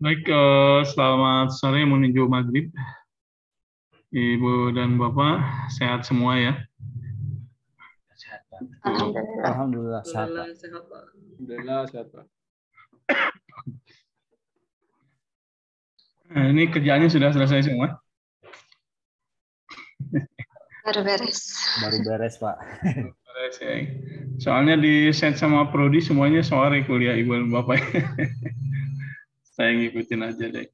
Baik, selamat sore menuju maghrib, Ibu dan Bapak, sehat semua ya? Sehat, Pak. Alhamdulillah sehat, Pak. Alhamdulillah sehat, Pak. Nah, ini kerjaannya sudah selesai semua? Baru beres, Pak. Beres ya. Soalnya di set sama Prodi semuanya sore kuliah Ibu dan Bapak. Saya ngikutin aja deh.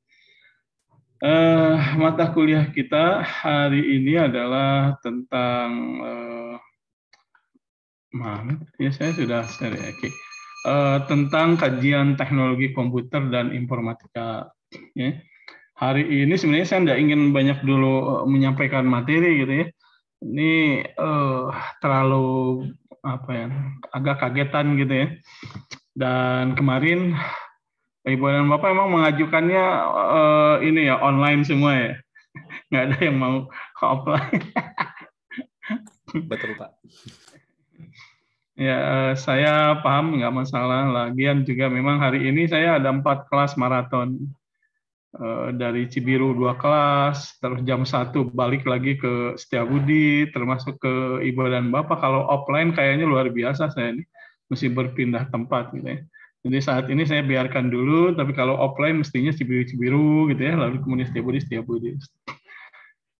Mata kuliah kita hari ini adalah tentang ya saya sudah share ya. Oke. Tentang kajian teknologi komputer dan informatika. Ya. Hari ini sebenarnya saya tidak ingin banyak dulu menyampaikan materi gitu ya. Ini terlalu apa ya, agak kagetan gitu ya. Dan kemarin Ibu dan Bapak emang mengajukannya ini ya online semua ya, nggak ada yang mau offline. Betul, Pak. Ya, saya paham, nggak masalah. Lagian juga memang hari ini saya ada 4 kelas maraton. Dari Cibiru 2 kelas, terus jam 1 balik lagi ke Setiabudi, termasuk ke Ibu dan Bapak. Kalau offline kayaknya luar biasa saya ini, mesti berpindah tempat gitu ya. Jadi saat ini saya biarkan dulu, tapi kalau offline mestinya Cibiru-Cibiru gitu ya, lalu kemudian Setiabudi.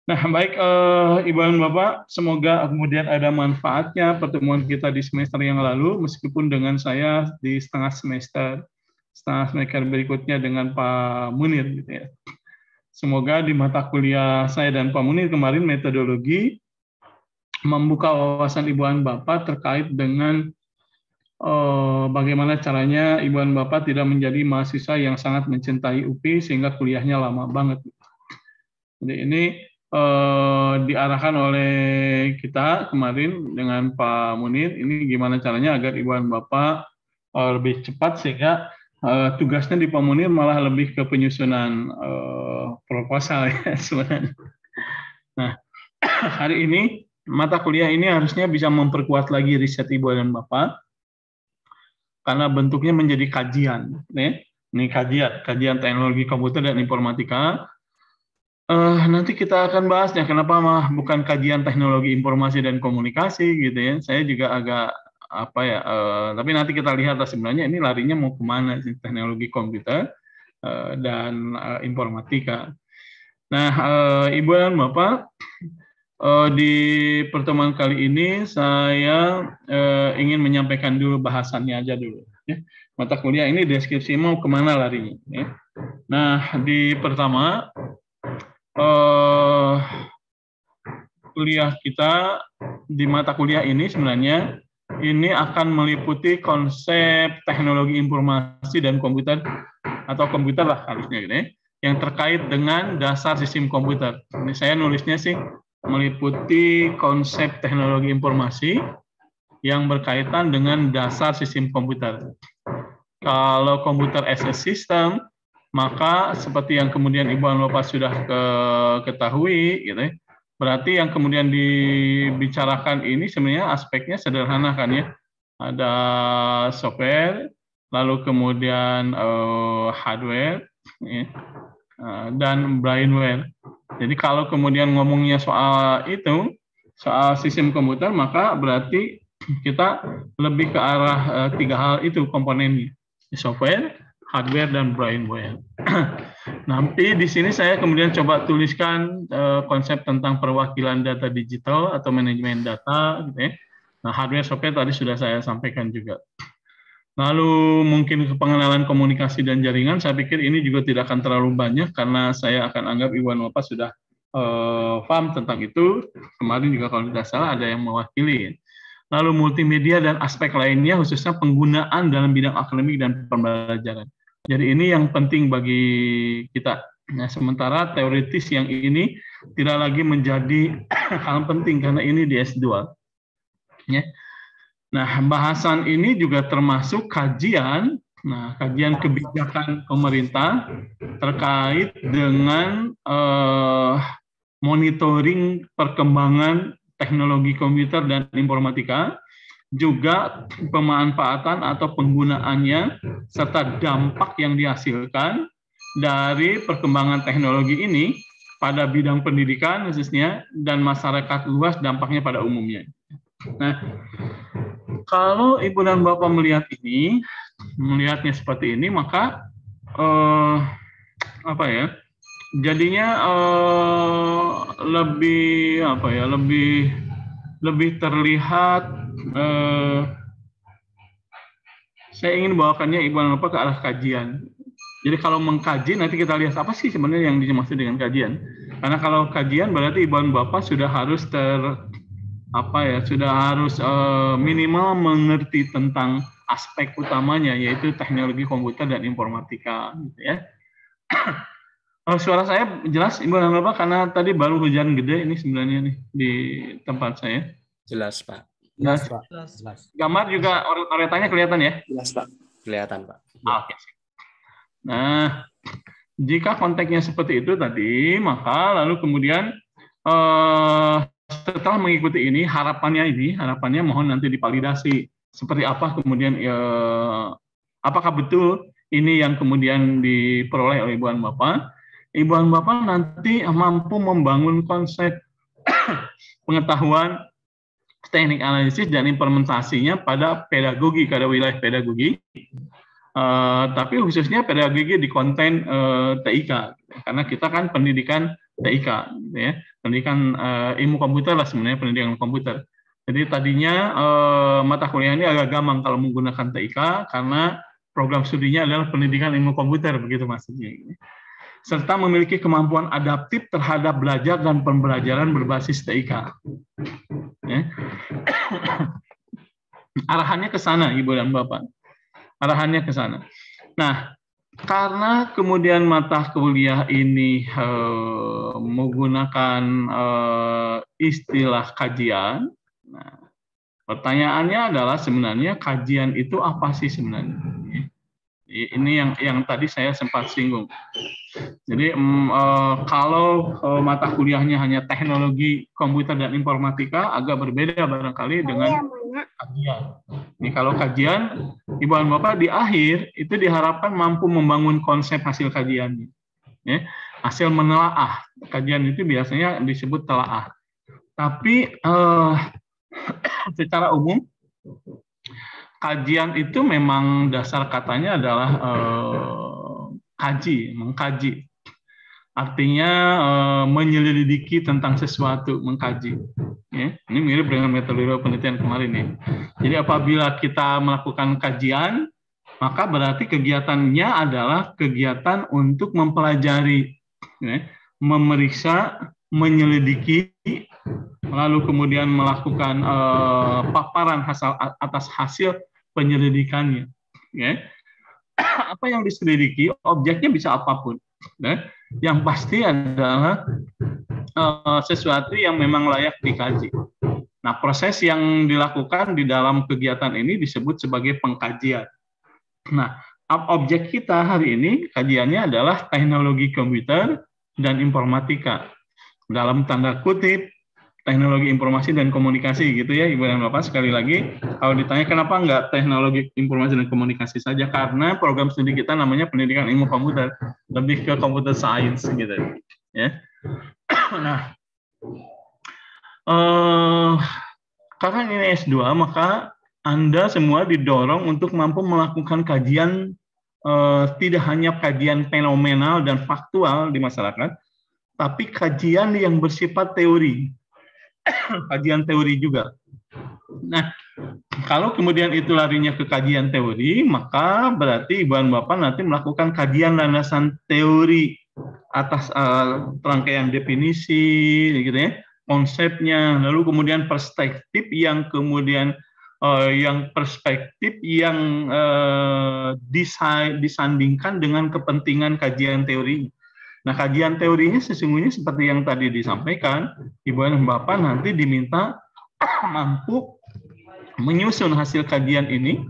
Nah, baik Ibu dan Bapak, semoga kemudian ada manfaatnya pertemuan kita di semester yang lalu, meskipun dengan saya di setengah semester berikutnya dengan Pak Munir. Gitu ya. Semoga di mata kuliah saya dan Pak Munir kemarin metodologi membuka wawasan Ibu dan Bapak terkait dengan bagaimana caranya Ibu dan Bapak tidak menjadi mahasiswa yang sangat mencintai UPI sehingga kuliahnya lama banget. Jadi ini diarahkan oleh kita kemarin dengan Pak Munir, ini gimana caranya agar Ibu dan Bapak lebih cepat sehingga tugasnya di Pak Munir malah lebih ke penyusunan proposal ya sebenarnya. Nah, hari ini mata kuliah ini harusnya bisa memperkuat lagi riset Ibu dan Bapak karena bentuknya menjadi kajian. Ini kajian teknologi komputer dan informatika. Nanti kita akan bahasnya kenapa bukan kajian teknologi informasi dan komunikasi gitu ya. Saya juga agak apa ya, tapi nanti kita lihat sebenarnya ini larinya mau kemana sih teknologi komputer dan informatika. Nah, Ibu dan Bapak, di pertemuan kali ini saya ingin menyampaikan dulu bahasannya aja dulu. Ya. Mata kuliah ini deskripsi mau kemana larinya. Ya. Nah, di pertama, kuliah kita di mata kuliah ini sebenarnya ini akan meliputi konsep teknologi informasi dan komputer atau komputer lah harusnya gitu ya, yang terkait dengan dasar sistem komputer. Ini saya nulisnya sih meliputi konsep teknologi informasi yang berkaitan dengan dasar sistem komputer. Kalau komputer as a system, maka seperti yang kemudian Ibu dan Bapak sudah ketahui, gitu ya, berarti yang kemudian dibicarakan ini sebenarnya aspeknya sederhana kan ya. Ada software, lalu kemudian hardware, ya, dan brainware. Jadi kalau kemudian ngomongnya soal itu, soal sistem komputer, maka berarti kita lebih ke arah 3 hal itu komponennya, software, hardware, dan brainware. Nanti di sini saya kemudian coba tuliskan konsep tentang perwakilan data digital atau manajemen data, gitu ya. Nah, hardware, software tadi sudah saya sampaikan juga. Lalu mungkin pengenalan komunikasi dan jaringan, saya pikir ini juga tidak akan terlalu banyak karena saya akan anggap Ibu dan Bapak sudah paham tentang itu. Kemarin juga kalau tidak salah ada yang mewakili. Lalu multimedia dan aspek lainnya khususnya penggunaan dalam bidang akademik dan pembelajaran. Jadi ini yang penting bagi kita. Nah, sementara teoritis yang ini tidak lagi menjadi hal penting karena ini di S2. Ya. Nah, bahasan ini juga termasuk kajian, kajian kebijakan pemerintah terkait dengan monitoring perkembangan teknologi komputer dan informatika, juga pemanfaatan atau penggunaannya, serta dampak yang dihasilkan, dari perkembangan teknologi ini pada bidang pendidikan khususnya dan masyarakat luas dampaknya pada umumnya. Nah, kalau Ibu dan Bapak melihatnya seperti ini, maka jadinya lebih terlihat. Saya ingin bawakannya Ibu dan Bapak ke arah kajian. Jadi kalau mengkaji nanti kita lihat apa sih sebenarnya yang dimaksud dengan kajian. Karena kalau kajian berarti Ibu dan Bapak sudah harus minimal mengerti tentang aspek utamanya, yaitu teknologi komputer dan informatika, gitu ya. Suara saya jelas Ibu dan Bapak, karena tadi baru hujan gede ini sebenarnya nih di tempat saya. Jelas, Pak. Jelas, Pak. Jelas. Gambar juga oretannya kelihatan ya? Jelas, Pak. Kelihatan, Pak. Oke. Nah, jika konteksnya seperti itu tadi, maka lalu kemudian setelah mengikuti ini, harapannya mohon nanti divalidasi seperti apa kemudian apakah betul ini yang kemudian diperoleh oleh Ibu dan Bapak. Ibu dan Bapak nanti mampu membangun konsep pengetahuan, teknik analisis dan implementasinya pada pedagogi, pada wilayah pedagogi, tapi khususnya pedagogi di konten TIK, karena kita kan pendidikan TIK, gitu ya, pendidikan ilmu komputer lah sebenarnya, pendidikan komputer. Jadi tadinya mata kuliah ini agak gampang kalau menggunakan TIK karena program studinya adalah pendidikan ilmu komputer, begitu maksudnya. Serta memiliki kemampuan adaptif terhadap belajar dan pembelajaran berbasis TIK. Ya. Arahannya ke sana, Ibu dan Bapak. Arahannya ke sana. Nah, karena kemudian mata kuliah ini menggunakan istilah kajian, nah, pertanyaannya adalah sebenarnya kajian itu apa sih sebenarnya? Ini yang tadi saya sempat singgung. Jadi kalau mata kuliahnya hanya teknologi komputer dan informatika agak berbeda barangkali dengan kajian. Ini kalau kajian, Ibu dan Bapak di akhir itu diharapkan mampu membangun konsep hasil kajiannya. Ya, hasil menelaah. Kajian itu biasanya disebut telaah. Tapi secara umum kajian itu memang dasar katanya adalah mengkaji. Artinya menyelidiki tentang sesuatu, mengkaji. Ya, ini mirip dengan metode penelitian kemarin ya. Jadi apabila kita melakukan kajian, maka berarti kegiatannya adalah kegiatan untuk mempelajari, ya, memeriksa, menyelidiki, lalu kemudian melakukan paparan atas hasil penyelidikannya. Ya. Apa yang diselidiki, objeknya bisa apapun. Ya. Yang pasti adalah sesuatu yang memang layak dikaji. Nah, proses yang dilakukan di dalam kegiatan ini disebut sebagai pengkajian. Nah, objek kita hari ini kajiannya adalah teknologi komputer dan informatika. Dalam tanda kutip, teknologi informasi dan komunikasi gitu ya, Ibu dan Bapak. Sekali lagi, kalau ditanya kenapa enggak teknologi informasi dan komunikasi saja, karena program studi kita namanya pendidikan ilmu komputer, lebih ke computer science gitu ya. Nah, karena ini S2, maka Anda semua didorong untuk mampu melakukan kajian, tidak hanya kajian fenomenal dan faktual di masyarakat, tapi kajian yang bersifat teori. Kajian teori juga. Nah, kalau kemudian itu larinya ke kajian teori, maka berarti Ibu dan Bapak nanti melakukan kajian landasan teori atas rangkaian definisi, gitu ya, konsepnya, lalu kemudian perspektif yang disandingkan dengan kepentingan kajian teori. Nah, kajian teorinya sesungguhnya seperti yang tadi disampaikan, Ibu dan Bapak nanti diminta mampu menyusun hasil kajian ini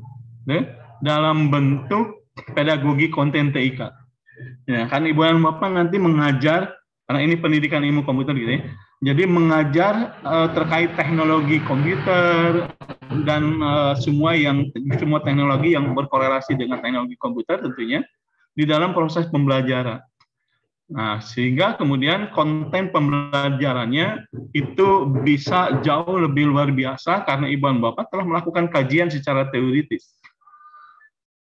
dalam bentuk pedagogi konten TIK. Ya, kan Ibu dan Bapak nanti mengajar, karena ini pendidikan ilmu komputer gitu ya, jadi mengajar terkait teknologi komputer dan semua teknologi yang berkorelasi dengan teknologi komputer tentunya. di dalam proses pembelajaran. Nah, sehingga kemudian konten pembelajarannya itu bisa jauh lebih luar biasa karena Ibu dan Bapak telah melakukan kajian secara teoritis.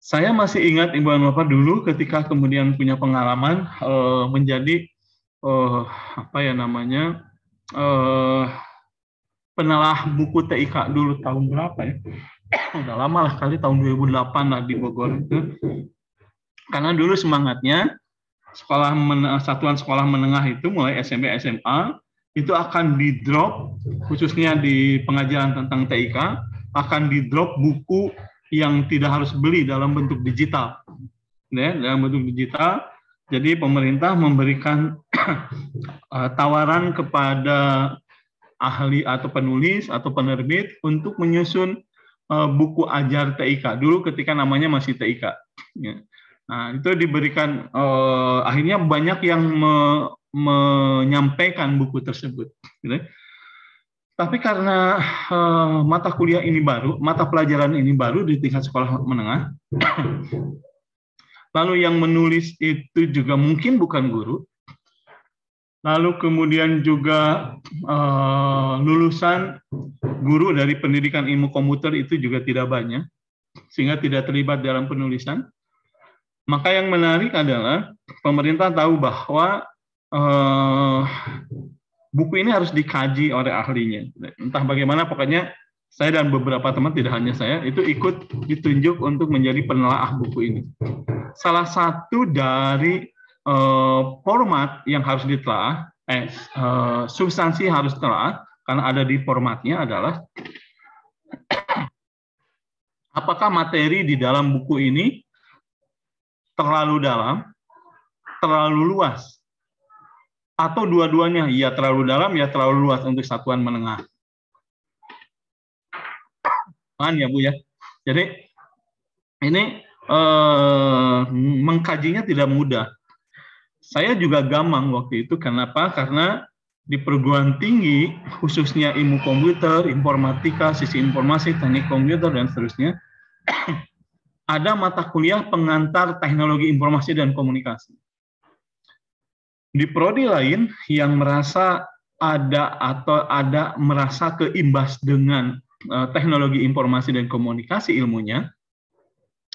Saya masih ingat Ibu dan Bapak dulu ketika kemudian punya pengalaman menjadi penelah buku TIK dulu tahun berapa ya? Udah lama lah kali, tahun 2008 lah di Bogor itu. Karena dulu semangatnya satuan sekolah menengah itu mulai SMP SMA itu akan di-drop, khususnya di pengajaran tentang TIK, akan di-drop buku yang tidak harus beli dalam bentuk digital. Ya, dalam bentuk digital. Jadi pemerintah memberikan tawaran kepada ahli atau penulis atau penerbit untuk menyusun buku ajar TIK dulu ketika namanya masih TIK. Ya. Nah, itu diberikan, akhirnya banyak yang menyampaikan buku tersebut. Gitu. Tapi karena mata kuliah ini baru, mata pelajaran ini baru di tingkat sekolah menengah, lalu yang menulis itu juga mungkin bukan guru, lalu kemudian juga lulusan guru dari pendidikan ilmu komputer itu juga tidak banyak, sehingga tidak terlibat dalam penulisan. Maka yang menarik adalah pemerintah tahu bahwa buku ini harus dikaji oleh ahlinya. Entah bagaimana, pokoknya saya dan beberapa teman, tidak hanya saya, itu ikut ditunjuk untuk menjadi penelaah buku ini. Salah satu dari format yang harus ditelaah, substansi harus ditelaah, karena ada di formatnya adalah apakah materi di dalam buku ini terlalu dalam, terlalu luas, atau dua-duanya, ya terlalu dalam, ya terlalu luas untuk satuan menengah. Ya Bu ya. Jadi ini mengkajinya tidak mudah. Saya juga gamang waktu itu, kenapa? Karena di perguruan tinggi, khususnya ilmu komputer, informatika, sisi informasi, teknik komputer, dan seterusnya, ada mata kuliah pengantar teknologi informasi dan komunikasi. Di prodi lain yang merasa ada merasa keimbas dengan teknologi informasi dan komunikasi ilmunya,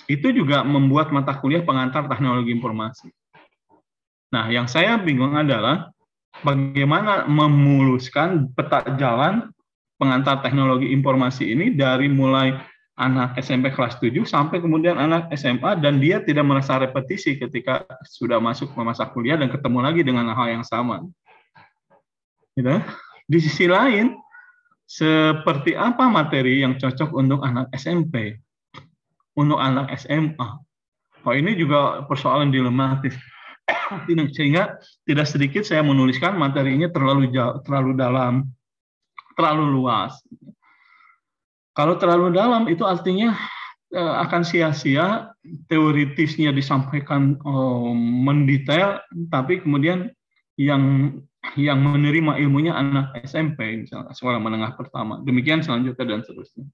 itu juga membuat mata kuliah pengantar teknologi informasi. Nah, yang saya bingung adalah bagaimana memuluskan peta jalan pengantar teknologi informasi ini dari mulai anak SMP kelas 7 sampai kemudian anak SMA, dan dia tidak merasa repetisi ketika sudah masuk ke masa kuliah dan ketemu lagi dengan hal yang sama. Gitu. Di sisi lain, seperti apa materi yang cocok untuk anak SMP, untuk anak SMA? Ini juga persoalan dilematis. Sehingga tidak sedikit saya menuliskan materinya terlalu jauh, terlalu dalam, terlalu luas. Kalau terlalu dalam itu artinya akan sia-sia, teoritisnya disampaikan mendetail, tapi kemudian yang menerima ilmunya anak SMP, misalnya sekolah menengah pertama. Demikian selanjutnya dan seterusnya.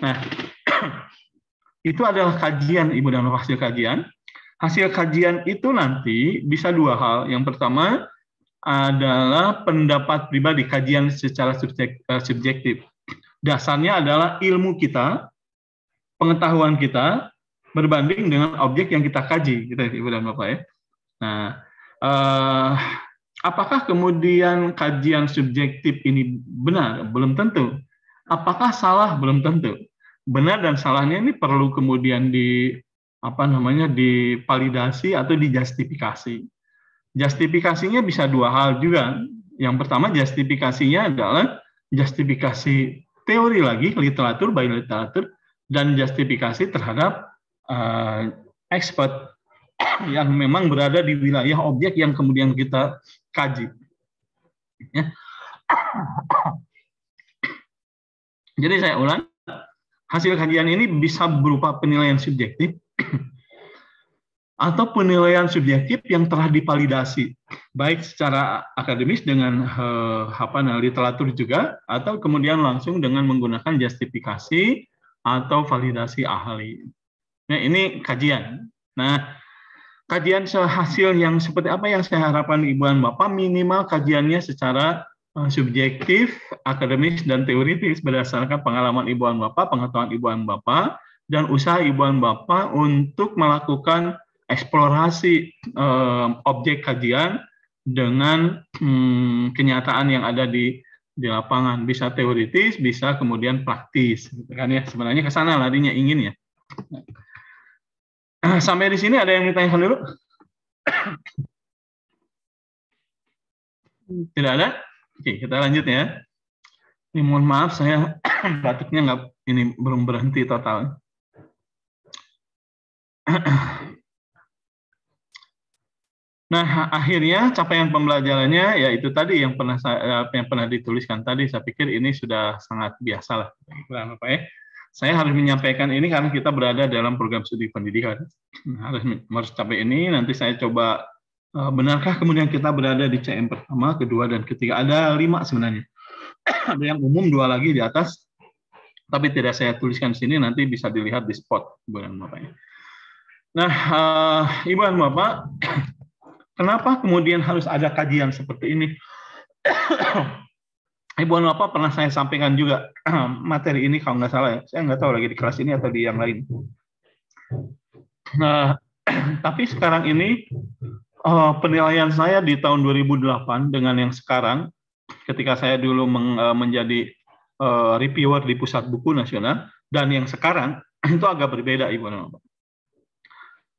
Nah, itu adalah kajian, Ibu dan Bapak, hasil kajian. Hasil kajian itu nanti bisa dua hal. Yang pertama adalah pendapat pribadi, kajian secara subjektif. Dasarnya adalah ilmu kita, pengetahuan kita, berbanding dengan objek yang kita kaji, gitu, Ibu dan Bapak ya. Nah, apakah kemudian kajian subjektif ini benar? Belum tentu. Apakah salah? Belum tentu. Benar dan salahnya ini perlu kemudian divalidasi atau dijustifikasi. Justifikasinya bisa dua hal juga. Yang pertama, justifikasinya adalah justifikasi teori lagi, literatur by literatur, dan justifikasi terhadap expert yang memang berada di wilayah objek yang kemudian kita kaji. Ya. Jadi saya ulang, hasil kajian ini bisa berupa penilaian subjektif atau penilaian subjektif yang telah divalidasi, baik secara akademis dengan literatur juga, atau kemudian langsung dengan menggunakan justifikasi atau validasi ahli. Nah, ini kajian. Nah, kajian hasil yang seperti apa yang saya harapkan Ibu dan Bapak, minimal kajiannya secara subjektif, akademis, dan teoritis berdasarkan pengalaman Ibu dan Bapak, pengetahuan Ibu dan Bapak, dan usaha Ibu dan Bapak untuk melakukan eksplorasi objek kajian dengan kenyataan yang ada di lapangan. Bisa teoritis, bisa kemudian praktis. Gitu kan ya, sebenarnya ke sana larinya ingin ya. Sampai di sini ada yang ditanyakan dulu? Tidak ada? Oke, kita lanjut ya. Ini mohon maaf saya batuknya belum berhenti total. Nah, akhirnya capaian pembelajarannya ya itu tadi yang pernah dituliskan tadi. Saya pikir ini sudah sangat biasa lah, Bapak ya. Saya harus menyampaikan ini karena kita berada dalam program studi pendidikan. Harus capai ini. Nanti saya coba benarkah kemudian kita berada di CM pertama, kedua, dan ketiga. Ada 5 sebenarnya. Ada yang umum 2 lagi di atas, tapi tidak saya tuliskan di sini. Nanti bisa dilihat di spot, Ibu dan Bapak. Nah, Ibu dan Bapak, kenapa kemudian harus ada kajian seperti ini? Ibu dan Bapak pernah saya sampaikan juga materi ini kalau nggak salah ya. Saya nggak tahu lagi di kelas ini atau di yang lain. Nah, tapi sekarang ini penilaian saya di tahun 2008 dengan yang sekarang, ketika saya dulu menjadi reviewer di Pusat Buku Nasional, dan yang sekarang itu agak berbeda, Ibu dan Bapak.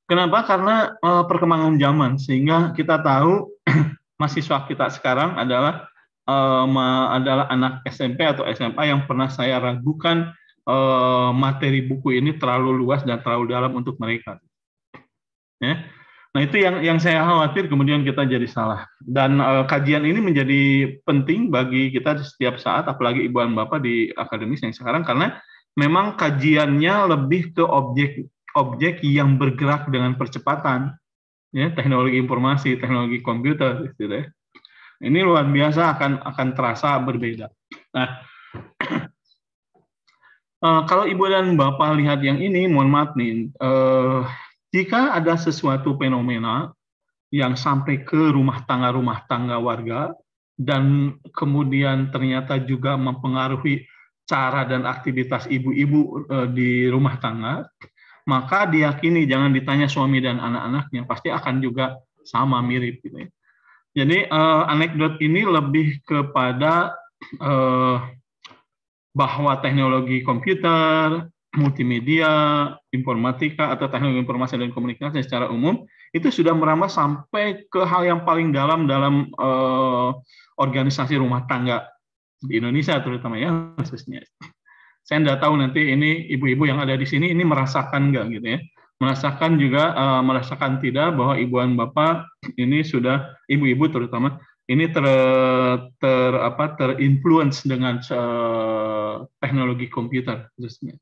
Kenapa? Karena perkembangan zaman, sehingga kita tahu mahasiswa kita sekarang adalah anak SMP atau SMA yang pernah saya ragukan materi buku ini terlalu luas dan terlalu dalam untuk mereka. Ya. Nah, itu yang saya khawatir kemudian kita jadi salah. Dan kajian ini menjadi penting bagi kita setiap saat, apalagi Ibu dan Bapak di akademis yang sekarang, karena memang kajiannya lebih ke objek yang bergerak dengan percepatan, ya, teknologi informasi, teknologi komputer, gitu ya. Ini luar biasa akan terasa berbeda. Nah, kalau Ibu dan Bapak lihat yang ini, mohon maaf nih, jika ada sesuatu fenomena yang sampai ke rumah tangga warga, dan kemudian ternyata juga mempengaruhi cara dan aktivitas ibu-ibu di rumah tangga, maka diyakini, jangan ditanya suami dan anak-anaknya, pasti akan juga sama, mirip gitu ya. Jadi anekdot ini lebih kepada bahwa teknologi komputer, multimedia, informatika, atau teknologi informasi dan komunikasi secara umum itu sudah merambah sampai ke hal yang paling dalam organisasi rumah tangga di Indonesia terutama ya khususnya. Saya tidak tahu nanti ini ibu-ibu yang ada di sini ini merasakan nggak gitu ya. Merasakan juga, merasakan tidak bahwa Ibu dan Bapak ini sudah, ibu-ibu terutama, ini terinfluence dengan teknologi komputer khususnya.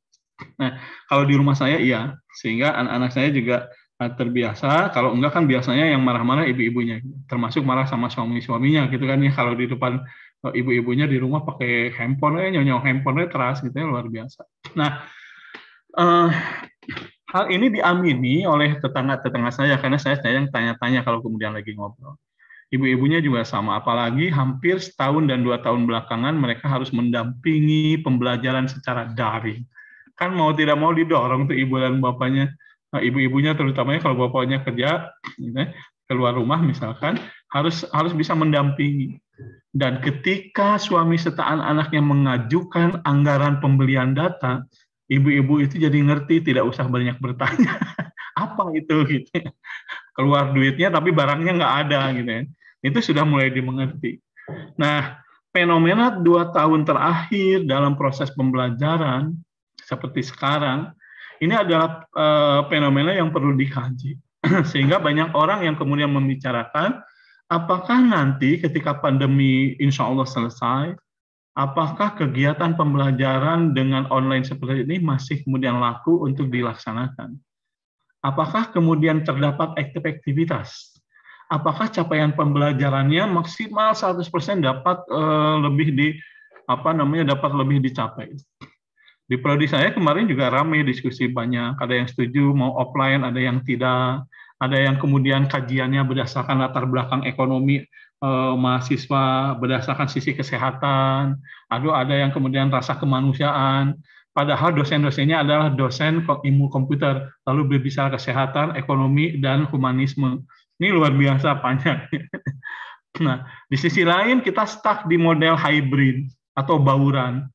Nah, kalau di rumah saya iya, sehingga anak-anak saya juga terbiasa. Kalau enggak kan biasanya yang marah-marah ibu-ibunya, termasuk marah sama suami-suaminya gitu kan ya. Kalau di depan ibu-ibunya di rumah pakai handphone, nyonyong handphone teras gitu ya, luar biasa. Nah, hal ini diamini oleh tetangga-tetangga saya, karena saya yang tanya-tanya kalau kemudian lagi ngobrol. Ibu-ibunya juga sama, apalagi hampir setahun dan 2 tahun belakangan mereka harus mendampingi pembelajaran secara daring. Kan mau tidak mau didorong tuh ibu dan bapaknya, ibu-ibunya terutamanya kalau bapaknya kerja, keluar rumah misalkan, harus bisa mendampingi. Dan ketika suami serta anak-anaknya mengajukan anggaran pembelian data, ibu-ibu itu jadi ngerti, tidak usah banyak bertanya apa itu gitu. Keluar duitnya tapi barangnya nggak ada gitu ya. Itu sudah mulai dimengerti. Nah, fenomena 2 tahun terakhir dalam proses pembelajaran seperti sekarang ini adalah fenomena yang perlu dikaji. Sehingga banyak orang yang kemudian membicarakan apakah nanti ketika pandemi insya Allah selesai, apakah kegiatan pembelajaran dengan online seperti ini masih kemudian laku untuk dilaksanakan? Apakah kemudian terdapat aktivitas? Apakah capaian pembelajarannya maksimal 100% dapat dapat lebih dicapai? Di prodi saya kemarin juga ramai diskusi banyak, ada yang setuju mau offline, ada yang tidak, ada yang kemudian kajiannya berdasarkan latar belakang ekonomi mahasiswa, berdasarkan sisi kesehatan, ada yang kemudian rasa kemanusiaan, padahal dosen-dosennya adalah dosen ilmu komputer, lalu berbicara kesehatan, ekonomi, dan humanisme. Ini luar biasa panjang. Nah, di sisi lain kita stuck di model hybrid atau bauran.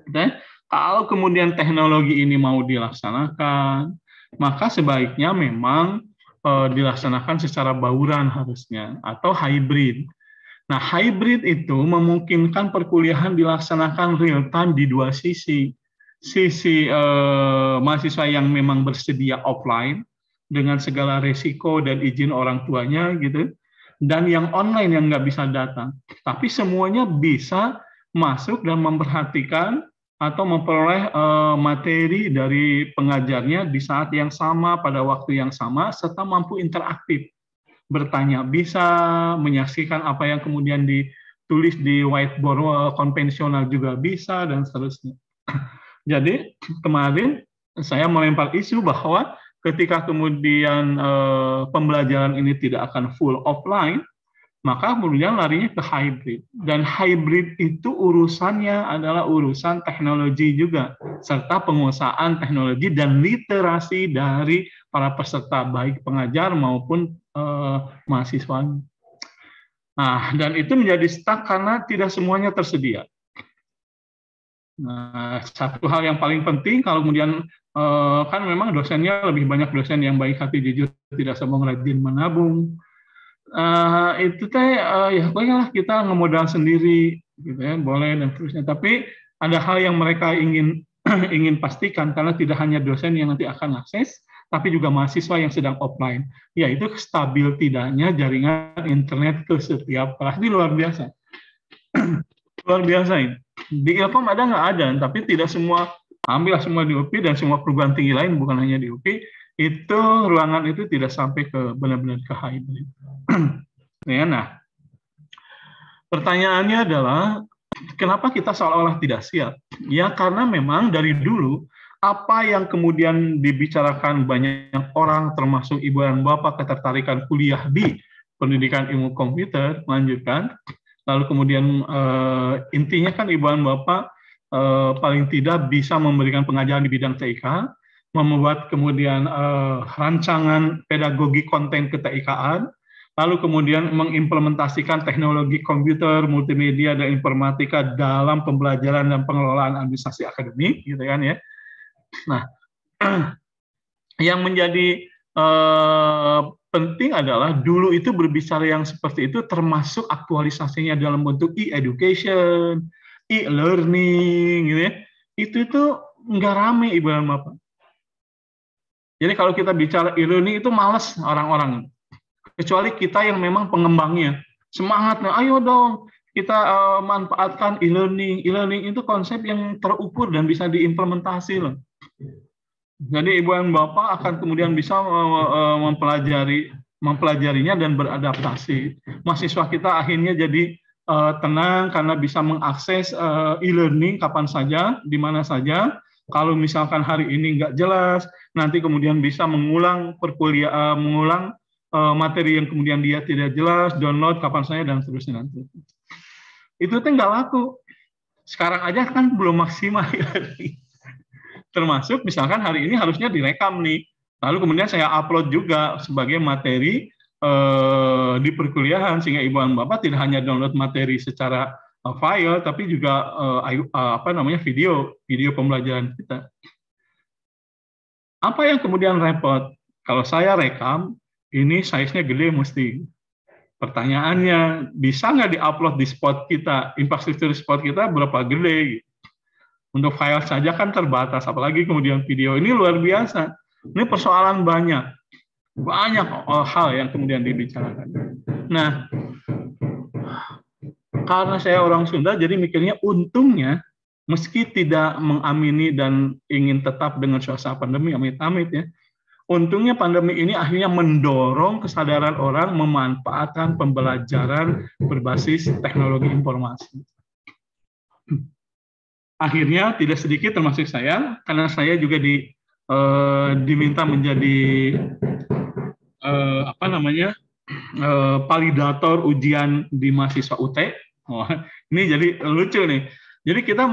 Okay? Kalau kemudian teknologi ini mau dilaksanakan, maka sebaiknya memang dilaksanakan secara bauran harusnya, atau hybrid. Nah, hybrid itu memungkinkan perkuliahan dilaksanakan real time di dua sisi. Sisi mahasiswa yang memang bersedia offline, dengan segala resiko dan izin orang tuanya, gitu, dan yang online yang nggak bisa datang. Tapi semuanya bisa masuk dan memperhatikan atau memperoleh materi dari pengajarnya di saat yang sama, pada waktu yang sama, serta mampu interaktif. Bertanya bisa, menyaksikan apa yang kemudian ditulis di whiteboard konvensional juga bisa, dan seterusnya. Jadi, kemarin saya melempar isu bahwa ketika kemudian pembelajaran ini tidak akan full offline, maka kemudian larinya ke hybrid. Dan hybrid itu urusannya adalah urusan teknologi juga, serta penguasaan teknologi dan literasi dari para peserta, baik pengajar maupun mahasiswa. Nah, dan itu menjadi stuck karena tidak semuanya tersedia. Nah, satu hal yang paling penting, kalau kemudian kan memang dosennya lebih banyak dosen yang baik hati, jujur, tidak sombong, rajin, menabung. Itu teh ya pokoknya kita ngemodal sendiri gitu ya, boleh dan terusnya, tapi ada hal yang mereka ingin pastikan, karena tidak hanya dosen yang nanti akan akses, tapi juga mahasiswa yang sedang offline, yaitu stabil tidaknya jaringan internet ke setiap kelas. Ini luar biasa. Luar biasa ini. Di Ilkom ada nggak ada, tapi tidak semua, hampir semua di UPI dan semua perguruan tinggi lain, bukan hanya di UPI, itu ruangan itu tidak sampai ke benar-benar ke hybrid. Ya, nah, pertanyaannya adalah kenapa kita seolah-olah tidak siap? Ya karena memang dari dulu apa yang kemudian dibicarakan banyak orang, termasuk ibu dan bapak, ketertarikan kuliah di pendidikan ilmu komputer, melanjutkan, lalu kemudian intinya kan ibu dan bapak paling tidak bisa memberikan pengajaran di bidang TIK, membuat kemudian rancangan pedagogi konten ke TIK-an, lalu kemudian mengimplementasikan teknologi komputer, multimedia, dan informatika dalam pembelajaran dan pengelolaan administrasi akademik, gitu kan ya. Nah, yang menjadi penting adalah dulu itu berbicara yang seperti itu, termasuk aktualisasinya dalam bentuk e-education, e-learning, gitu ya. Itu nggak rame ibu dan bapak. Jadi kalau kita bicara e-learning itu malas orang-orang. Kecuali kita yang memang pengembangnya, semangatnya, ayo dong kita manfaatkan e-learning. E-learning itu konsep yang terukur dan bisa diimplementasi loh. Jadi ibu dan bapak akan kemudian bisa mempelajarinya dan beradaptasi. Mahasiswa kita akhirnya jadi tenang karena bisa mengakses e-learning kapan saja, di mana saja. Kalau misalkan hari ini nggak jelas, nanti kemudian bisa mengulang materi yang kemudian dia tidak jelas, download kapan saja, dan seterusnya nanti. Itu tuh nggak laku. Sekarang aja kan belum maksimal. Termasuk misalkan hari ini harusnya direkam nih, lalu kemudian saya upload juga sebagai materi di perkuliahan, sehingga ibu dan bapak tidak hanya download materi secara file, tapi juga video pembelajaran kita. Apa yang kemudian repot? Kalau saya rekam, ini size-nya gede mesti. Pertanyaannya, bisa nggak di-upload di spot kita, infrastruktur spot kita berapa gede? Untuk file saja kan terbatas, apalagi kemudian video. Ini luar biasa. Ini persoalan banyak hal yang kemudian dibicarakan. Nah, karena saya orang Sunda, jadi mikirnya untungnya, meski tidak mengamini dan ingin tetap dengan suasana pandemi, amit-amit ya, untungnya pandemi ini akhirnya mendorong kesadaran orang memanfaatkan pembelajaran berbasis teknologi informasi. Akhirnya tidak sedikit termasuk saya, karena saya juga diminta menjadi apa namanya validator ujian di mahasiswa UT. Oh, ini jadi lucu nih. Jadi kita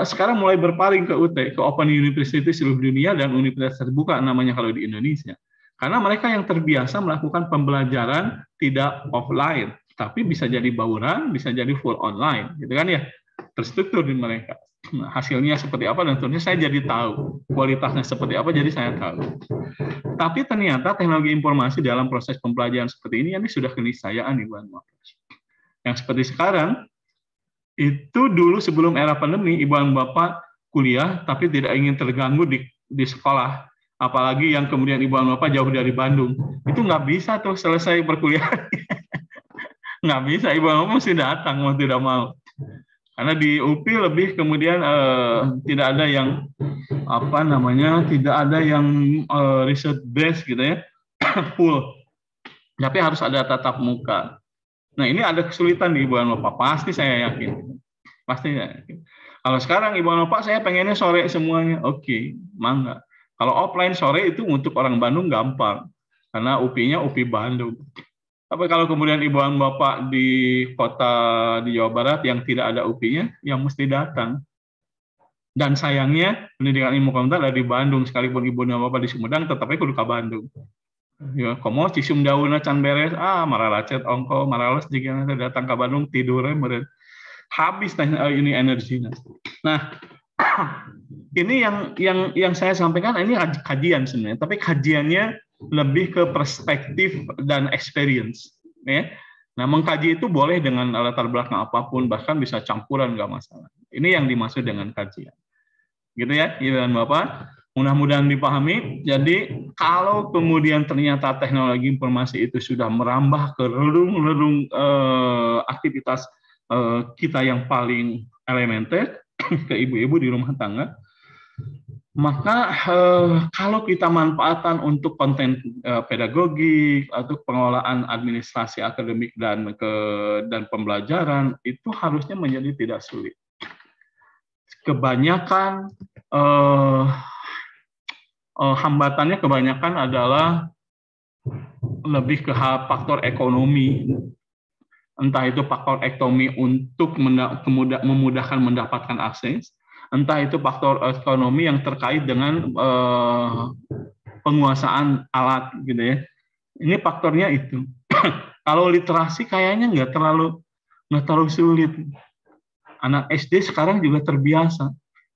sekarang mulai berpaling ke UT, ke Open University seluruh dunia dan universitas terbuka namanya kalau di Indonesia. Karena mereka yang terbiasa melakukan pembelajaran tidak offline, tapi bisa jadi bauran, bisa jadi full online, gitu kan ya. Terstruktur di mereka. Nah, hasilnya seperti apa dan tentunya saya jadi tahu kualitasnya seperti apa, jadi saya tahu. Tapi ternyata teknologi informasi dalam proses pembelajaran seperti ini sudah keniscayaan Ibu Anwar. Yang seperti sekarang itu dulu sebelum era pandemi Ibu dan Bapak kuliah tapi tidak ingin terganggu di sekolah, apalagi yang kemudian Ibu dan Bapak jauh dari Bandung, itu nggak bisa tuh selesai perkuliahan. Nggak bisa, Ibu dan Bapak mesti datang mau tidak mau. Karena di UPI lebih kemudian tidak ada yang apa namanya, tidak ada yang riset base gitu ya, full. Tapi harus ada tatap muka. Nah ini ada kesulitan di Ibu dan Bapak, pasti saya yakin. Pasti saya yakin. Kalau sekarang Ibu dan Bapak saya pengennya sore semuanya, oke, mangga. Kalau offline sore itu untuk orang Bandung gampang, karena UPI-nya UPI Bandung. Tapi kalau kemudian Ibu dan Bapak di kota di Jawa Barat yang tidak ada UPI-nya, yang mesti datang. Dan sayangnya pendidikan ilmu komputer ada di Bandung, sekalipun Ibu dan Bapak di Sumedang, tetapnya kudu ke Bandung. Ya, komo cisum daunna can beres, marah lacet ongko, marah les jika datang ke Bandung tidurnya meren. Habis ini energinya. Nah, ini yang saya sampaikan ini kajian sebenarnya, tapi kajiannya lebih ke perspektif dan experience, ya. Nah, mengkaji itu boleh dengan latar belakang apapun, bahkan bisa campuran, nggak masalah. Ini yang dimaksud dengan kajian, gitu ya, Ibu dan Bapak. Mudah-mudahan dipahami. Jadi, kalau kemudian ternyata teknologi informasi itu sudah merambah ke relung-relung aktivitas kita yang paling elementer, ke ibu-ibu di rumah tangga, maka kalau kita manfaatkan untuk konten pedagogik atau pengelolaan administrasi akademik dan pembelajaran, itu harusnya menjadi tidak sulit. Kebanyakan hambatannya kebanyakan adalah lebih ke faktor ekonomi, entah itu faktor ekonomi untuk memudahkan mendapatkan akses, entah itu faktor ekonomi yang terkait dengan penguasaan alat, gitu ya. Ini faktornya itu. Kalau literasi kayaknya nggak terlalu sulit. Anak SD sekarang juga terbiasa.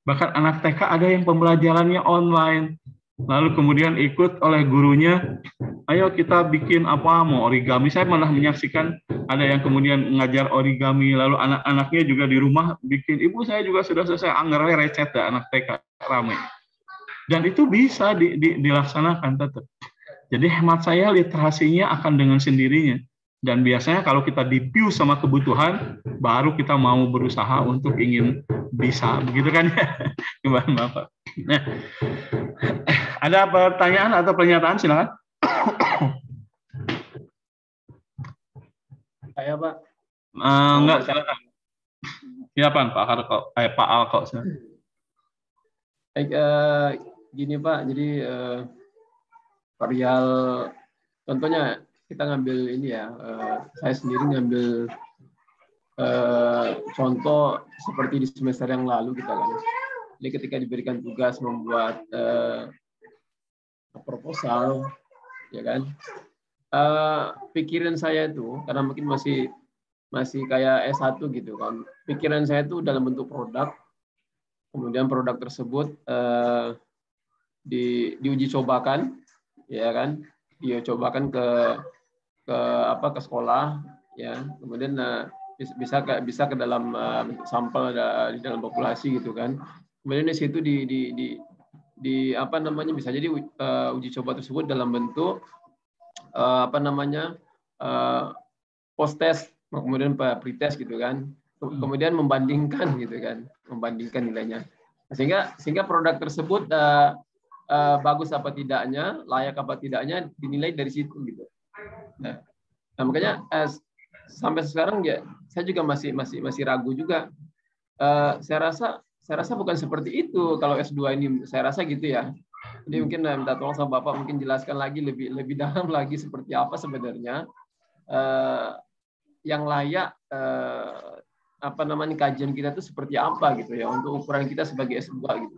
Bahkan anak TK ada yang pembelajarannya online. Lalu kemudian ikut oleh gurunya, ayo kita bikin apa, mau origami. Saya malah menyaksikan ada yang kemudian mengajar origami, lalu anak-anaknya juga di rumah bikin, ibu saya juga sudah selesai, anggarnya recet ya, anak TK ramai. Dan itu bisa dilaksanakan tetap. Jadi hemat saya literasinya akan dengan sendirinya. Dan biasanya kalau kita dipiu sama kebutuhan, baru kita mau berusaha untuk ingin bisa, begitu kan ya, Ibu Bapak. Nah, ada pertanyaan atau pernyataan, silakan. Saya Pak. Enggak, silakan. Siapa Pak Harko? Pak Alko. Baik, gini Pak, jadi varial contohnya kita ngambil ini ya, saya sendiri ngambil contoh seperti di semester yang lalu kita kan. Jadi ketika diberikan tugas membuat proposal, ya kan, pikiran saya itu karena mungkin masih kayak S1 gitu kan, pikiran saya itu dalam bentuk produk, kemudian produk tersebut diuji cobakan, ya kan, dicobakan ke sekolah, ya, kemudian bisa ke dalam bentuk sampel di dalam populasi gitu kan, kemudian di situ di apa namanya, bisa jadi uji coba tersebut dalam bentuk post test, kemudian pre-test gitu kan, kemudian membandingkan gitu kan, membandingkan nilainya, sehingga produk tersebut bagus apa tidaknya, layak apa tidaknya dinilai dari situ gitu. Nah makanya sampai sekarang ya saya juga masih ragu juga. Saya rasa bukan seperti itu kalau S2 ini, saya rasa gitu ya. Jadi mungkin minta tolong sama Bapak mungkin jelaskan lagi lebih dalam lagi seperti apa sebenarnya yang layak apa namanya kajian kita itu seperti apa gitu ya untuk ukuran kita sebagai S2 gitu.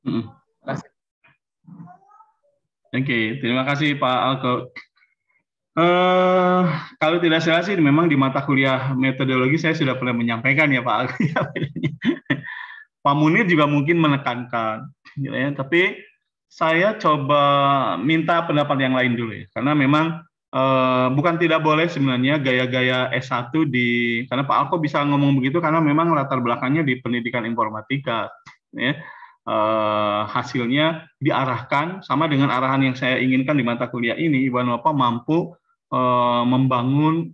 Terima kasih. Oke, terima kasih Pak Alko. Kalau tidak salah sih memang di mata kuliah metodologi saya sudah pernah menyampaikan ya Pak Alko. Pak Munir juga mungkin menekankan, gitu ya. Tapi saya coba minta pendapat yang lain dulu ya, karena memang bukan tidak boleh sebenarnya gaya-gaya S1 karena Pak Alko bisa ngomong begitu karena memang latar belakangnya di pendidikan informatika, ya. Hasilnya diarahkan sama dengan arahan yang saya inginkan di mata kuliah ini, Ibu Bapak mampu membangun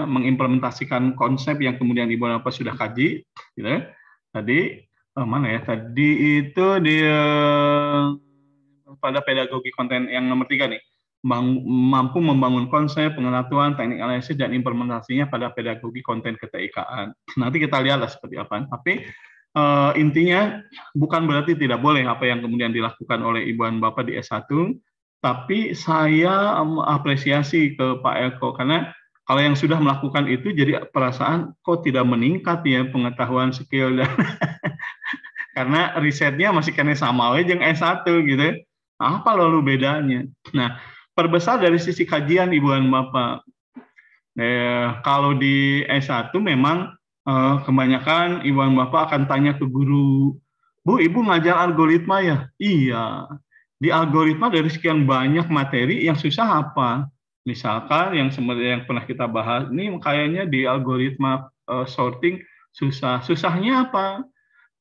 mengimplementasikan konsep yang kemudian Ibu Bapak sudah kaji, gitu ya. Tadi mana ya? Tadi itu pada pedagogi konten yang nomor 3 nih. Mampu membangun konsep, pengetahuan, teknik analisis, dan implementasinya pada pedagogi konten ke-TIK-an. Nanti kita lihatlah seperti apa. Tapi intinya bukan berarti tidak boleh apa yang kemudian dilakukan oleh Ibu dan Bapak di S1, tapi saya apresiasi ke Pak Eko, karena kalau yang sudah melakukan itu jadi perasaan kok tidak meningkat ya pengetahuan skill dan karena risetnya masih kena sama aja yang S1 gitu. Apa lalu bedanya? Nah, perbesar dari sisi kajian Ibu dan Bapak. Kalau di S1 memang kebanyakan Ibu dan Bapak akan tanya ke guru, Bu, Ibu ngajar algoritma ya? Iya. Di algoritma dari sekian banyak materi yang susah apa? Misalkan yang pernah kita bahas, ini kayaknya di algoritma sorting susah. Susahnya apa?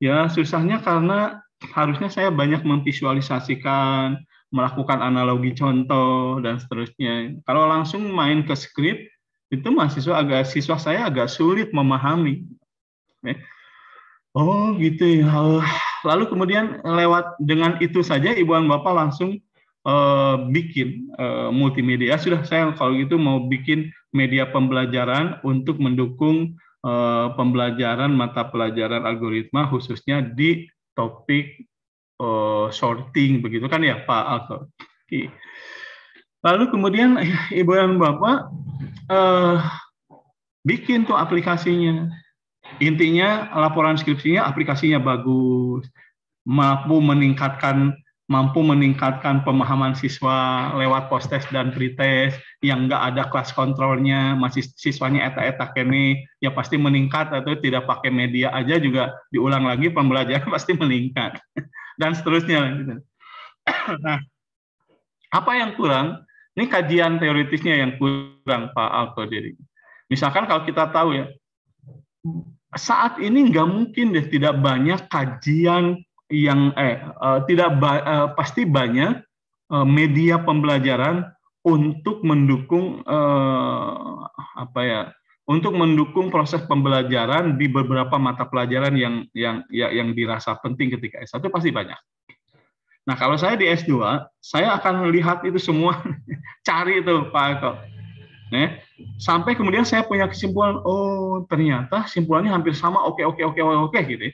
Ya, susahnya karena harusnya saya banyak memvisualisasikan, melakukan analogi contoh, dan seterusnya. Kalau langsung main ke skrip, itu siswa saya agak sulit memahami. Oh gitu ya. Lalu kemudian lewat dengan itu saja Ibu dan Bapak langsung bikin multimedia. Sudah saya kalau gitu mau bikin media pembelajaran untuk mendukung pembelajaran mata pelajaran algoritma khususnya di topik sorting, begitu kan ya Pak Alko. Lalu kemudian Ibu dan Bapak bikin tuh aplikasinya. Intinya laporan skripsinya aplikasinya bagus, mampu meningkatkan pemahaman siswa lewat post-test dan pre-test yang nggak ada kelas kontrolnya, masih siswanya eta-eta kene, ya pasti meningkat, atau tidak pakai media aja juga diulang lagi pembelajaran pasti meningkat, dan seterusnya. Gitu. Nah, apa yang kurang? Ini kajian teoritisnya yang kurang, Pak Alko. Misalkan kalau kita tahu ya, saat ini nggak mungkin deh tidak banyak kajian yang pasti banyak media pembelajaran untuk mendukung untuk mendukung proses pembelajaran di beberapa mata pelajaran yang dirasa penting ketika S1 pasti banyak. Nah, kalau saya di S2, saya akan lihat itu semua, cari itu Pak Eko. Sampai kemudian saya punya kesimpulan, oh ternyata kesimpulannya hampir sama, oke gitu.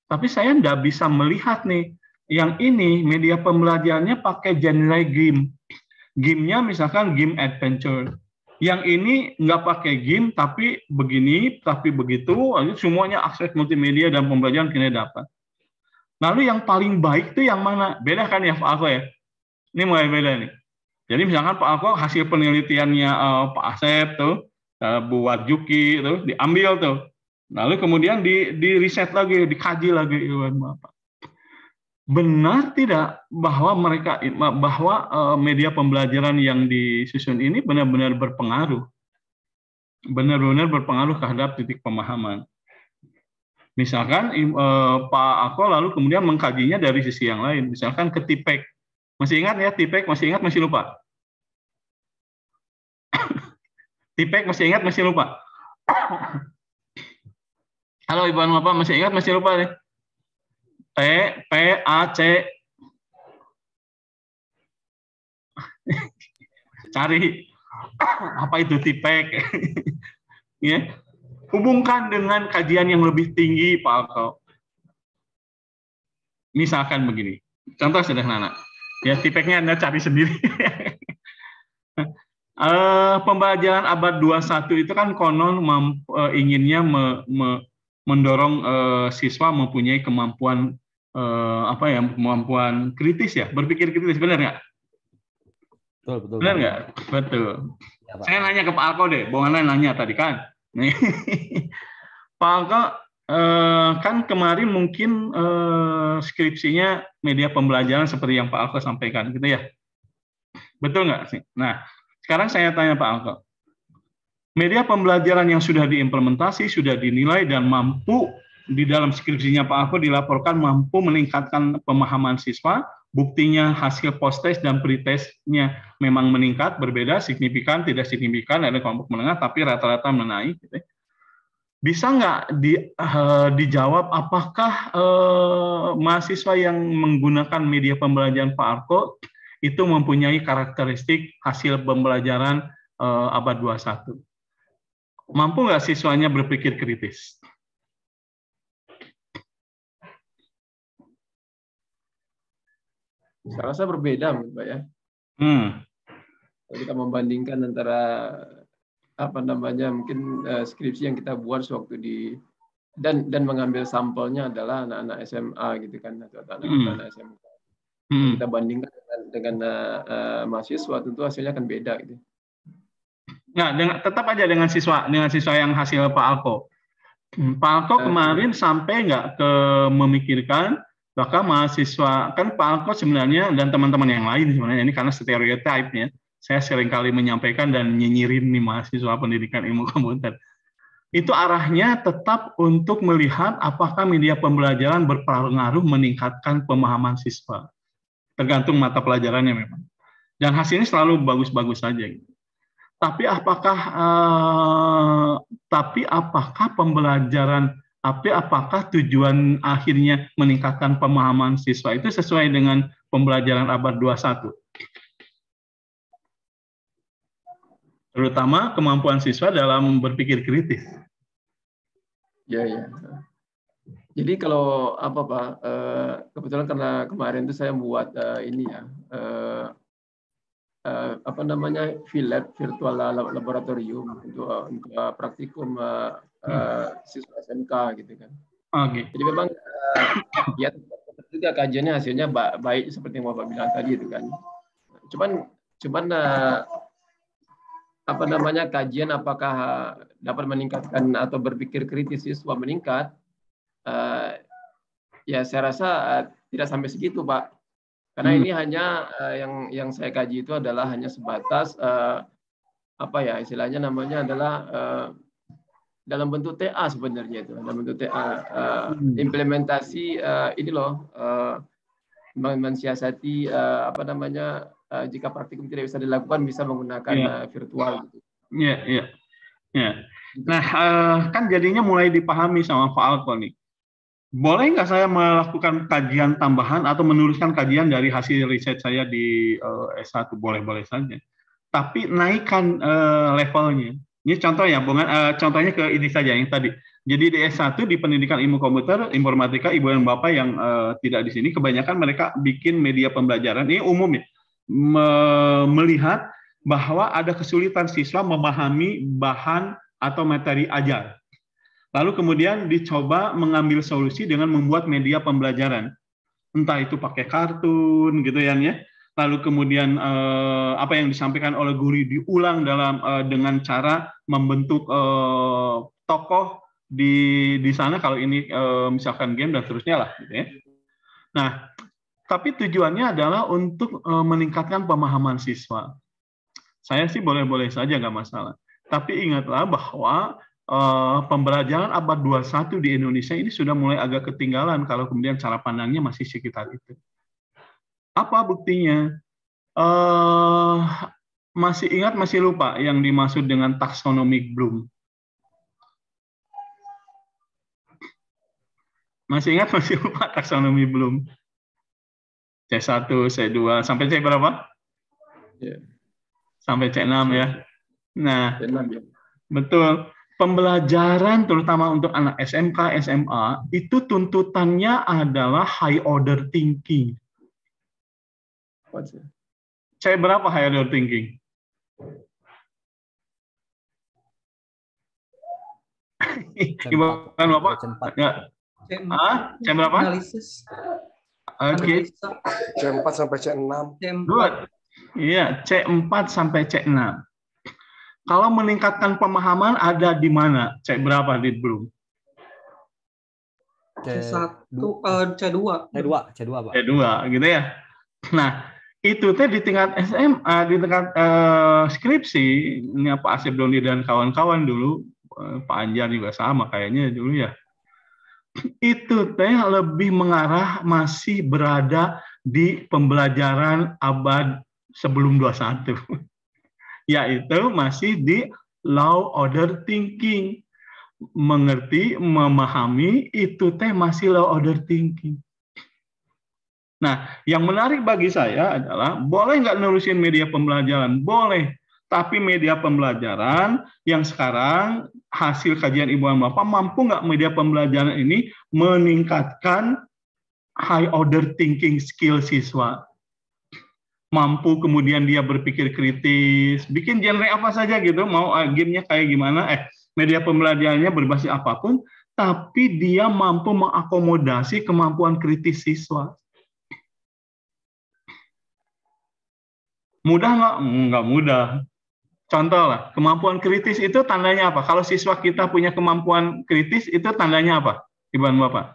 Tapi saya nggak bisa melihat nih, yang ini media pembelajarannya pakai genre game. Game-nya misalkan game adventure. Yang ini nggak pakai game, tapi begini, tapi begitu, semuanya akses multimedia dan pembelajaran kita dapat. Lalu yang paling baik itu yang mana? Beda kan ya Pak Alko ya? Ini mulai beda nih. Jadi misalkan Pak Alko hasil penelitiannya Pak Asep tuh, buat Juki tuh diambil tuh. Lalu kemudian di riset lagi, dikaji lagi Bapak. Benar tidak bahwa media pembelajaran yang disusun ini benar-benar berpengaruh? Benar-benar berpengaruh terhadap titik pemahaman. Misalkan Pak Alko lalu kemudian mengkajinya dari sisi yang lain, misalkan ke TIPEC. Masih ingat ya TIPEC? Masih ingat, masih lupa? TIPEC masih ingat, masih lupa? Halo Ibu dan Bapak, masih ingat, masih lupa nih? TPAC. Cari apa itu TIPEC? Ya. Hubungkan dengan kajian yang lebih tinggi, Pak Alko. Misalkan begini, Contoh sederhana. Ya, tipeknya Anda cari sendiri. Pembelajaran abad 21 itu kan konon inginnya mendorong siswa mempunyai kemampuan kemampuan kritis ya, berpikir kritis, benar nggak? Betul. Benar nggak? Betul. Ya, Pak. Saya nanya ke Pak Alko deh, Bung Anai nanya tadi kan. Nih. Pak Alko kan kemarin mungkin skripsinya media pembelajaran seperti yang Pak Alko sampaikan, gitu ya. Betul nggak sih? Nah, sekarang saya tanya Pak Alko. Media pembelajaran yang sudah diimplementasi, sudah dinilai dan mampu di dalam skripsinya Pak Alko dilaporkan mampu meningkatkan pemahaman siswa, buktinya hasil post-test dan pre-testnya memang meningkat, berbeda, signifikan, tidak signifikan, ada kelompok menengah, tapi rata-rata menaik. Gitu. Bisa nggak dijawab apakah mahasiswa yang menggunakan media pembelajaran Pak Alko itu mempunyai karakteristik hasil pembelajaran abad 21? Mampu nggak siswanya berpikir kritis? Saya rasa berbeda, Pak ya. Kalau kita membandingkan antara mungkin skripsi yang kita buat sewaktu dan mengambil sampelnya adalah anak-anak SMA gitu kan, atau anak-anak SMK. Kita bandingkan dengan mahasiswa, tentu hasilnya akan beda gitu. Nah, tetap aja dengan siswa yang hasil Pak Alko. Pak Alko kemarin sampai nggak ke memikirkan bahkan mahasiswa, kan Pak Alko sebenarnya dan teman-teman yang lain sebenarnya, ini karena stereotipnya, saya seringkali menyampaikan dan nyinyirin nih mahasiswa pendidikan ilmu komputer. Itu arahnya tetap untuk melihat apakah media pembelajaran berpengaruh meningkatkan pemahaman siswa. Tergantung mata pelajarannya memang. Dan hasilnya selalu bagus-bagus saja. Gitu. Tapi apakah tujuan akhirnya meningkatkan pemahaman siswa itu sesuai dengan pembelajaran abad 21? Terutama kemampuan siswa dalam berpikir kritis. Ya. Jadi kalau Pak, kebetulan karena kemarin itu saya buat VLab, virtual laboratorium untuk praktikum siswa SMK gitu kan. Okay. Jadi memang ya juga kajiannya hasilnya baik seperti yang Bapak bilang tadi itu kan. Cuman kajian apakah dapat meningkatkan atau berpikir kritis siswa meningkat? Ya saya rasa tidak sampai segitu Pak. Karena ini hanya yang saya kaji itu adalah hanya sebatas istilahnya namanya adalah dalam bentuk TA sebenarnya itu, dalam bentuk TA implementasi mensiasati jika praktikum tidak bisa dilakukan bisa menggunakan virtual. Iya. Nah, kan jadinya mulai dipahami sama Pak Alko nih. Boleh nggak saya melakukan kajian tambahan atau menuliskan kajian dari hasil riset saya di S1? Boleh saja. Tapi naikkan levelnya. Ini contohnya, contohnya ke ini saja yang tadi. Jadi di S1 di pendidikan ilmu komputer, informatika, ibu dan bapak yang tidak di sini, kebanyakan mereka bikin media pembelajaran. Ini umum ya, melihat bahwa ada kesulitan siswa memahami bahan atau materi ajar. Lalu kemudian dicoba mengambil solusi dengan membuat media pembelajaran. Entah itu pakai kartun gitu ya. Lalu kemudian apa yang disampaikan oleh guru diulang dengan cara membentuk tokoh di sana kalau ini misalkan game dan seterusnya lah gitu ya. Nah, tapi tujuannya adalah untuk meningkatkan pemahaman siswa. Saya sih boleh-boleh saja nggak masalah. Tapi ingatlah bahwa pembelajaran abad 21 di Indonesia ini sudah mulai agak ketinggalan kalau kemudian cara pandangnya masih sekitar itu. Apa buktinya? Masih ingat, masih lupa yang dimaksud dengan taksonomi Bloom? Masih ingat, masih lupa taksonomi Bloom? C1, C2, sampai C berapa? Yeah. Sampai C6 ya. Nah, C6, ya. Betul. Pembelajaran terutama untuk anak SMK, SMA, itu tuntutannya adalah high order thinking. C berapa high order thinking? Ibu Bapak? Ya. C berapa? Analisis. Oke. C4 sampai C6. Good. Iya, C4 sampai C6. Kalau meningkatkan pemahaman ada di mana? C berapa di belum? C1, C2. C2, Pak. C2, gitu ya. Nah, itu teh di tingkat SMA, di tingkat skripsi, ini Pak Asep Doni dan kawan-kawan dulu, Pak Anjar juga sama kayaknya dulu ya. Itu teh lebih mengarah masih berada di pembelajaran abad sebelum 21. Yaitu masih di law order thinking. Mengerti, memahami, itu teh masih law order thinking. Nah, yang menarik bagi saya adalah, boleh nggak nerusin media pembelajaran? Boleh. Tapi media pembelajaran yang sekarang hasil kajian Ibu dan Bapak, mampu nggak media pembelajaran ini meningkatkan high order thinking skill siswa? Mampu kemudian dia berpikir kritis, bikin genre apa saja gitu, mau gamenya kayak gimana, media pembelajarannya berbasis apapun, tapi dia mampu mengakomodasi kemampuan kritis siswa. Mudah nggak? Nggak mudah. Contoh lah, kemampuan kritis itu tandanya apa? Kalau siswa kita punya kemampuan kritis, itu tandanya apa, Ibu dan Bapak?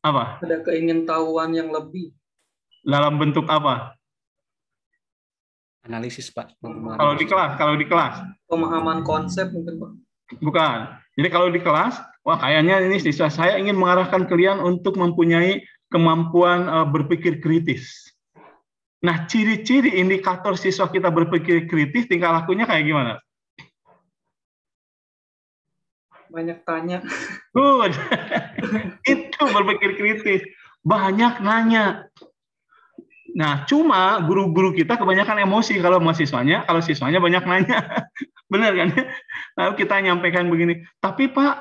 Apa? Ada keingintahuan yang lebih. Dalam bentuk apa? Analisis, Pak. Kalau di kelas. Pemahaman konsep mungkin, Pak. Bukan. Jadi kalau di kelas, wah kayaknya ini siswa saya ingin mengarahkan kalian untuk mempunyai kemampuan berpikir kritis. Nah, ciri-ciri indikator siswa kita berpikir kritis, tingkah lakunya kayak gimana? Banyak tanya. Good. Itu berpikir kritis. Banyak nanya. Nah, cuma guru-guru kita kebanyakan emosi kalau siswanya banyak nanya. Benar kan? Lalu kita nyampaikan begini, tapi Pak,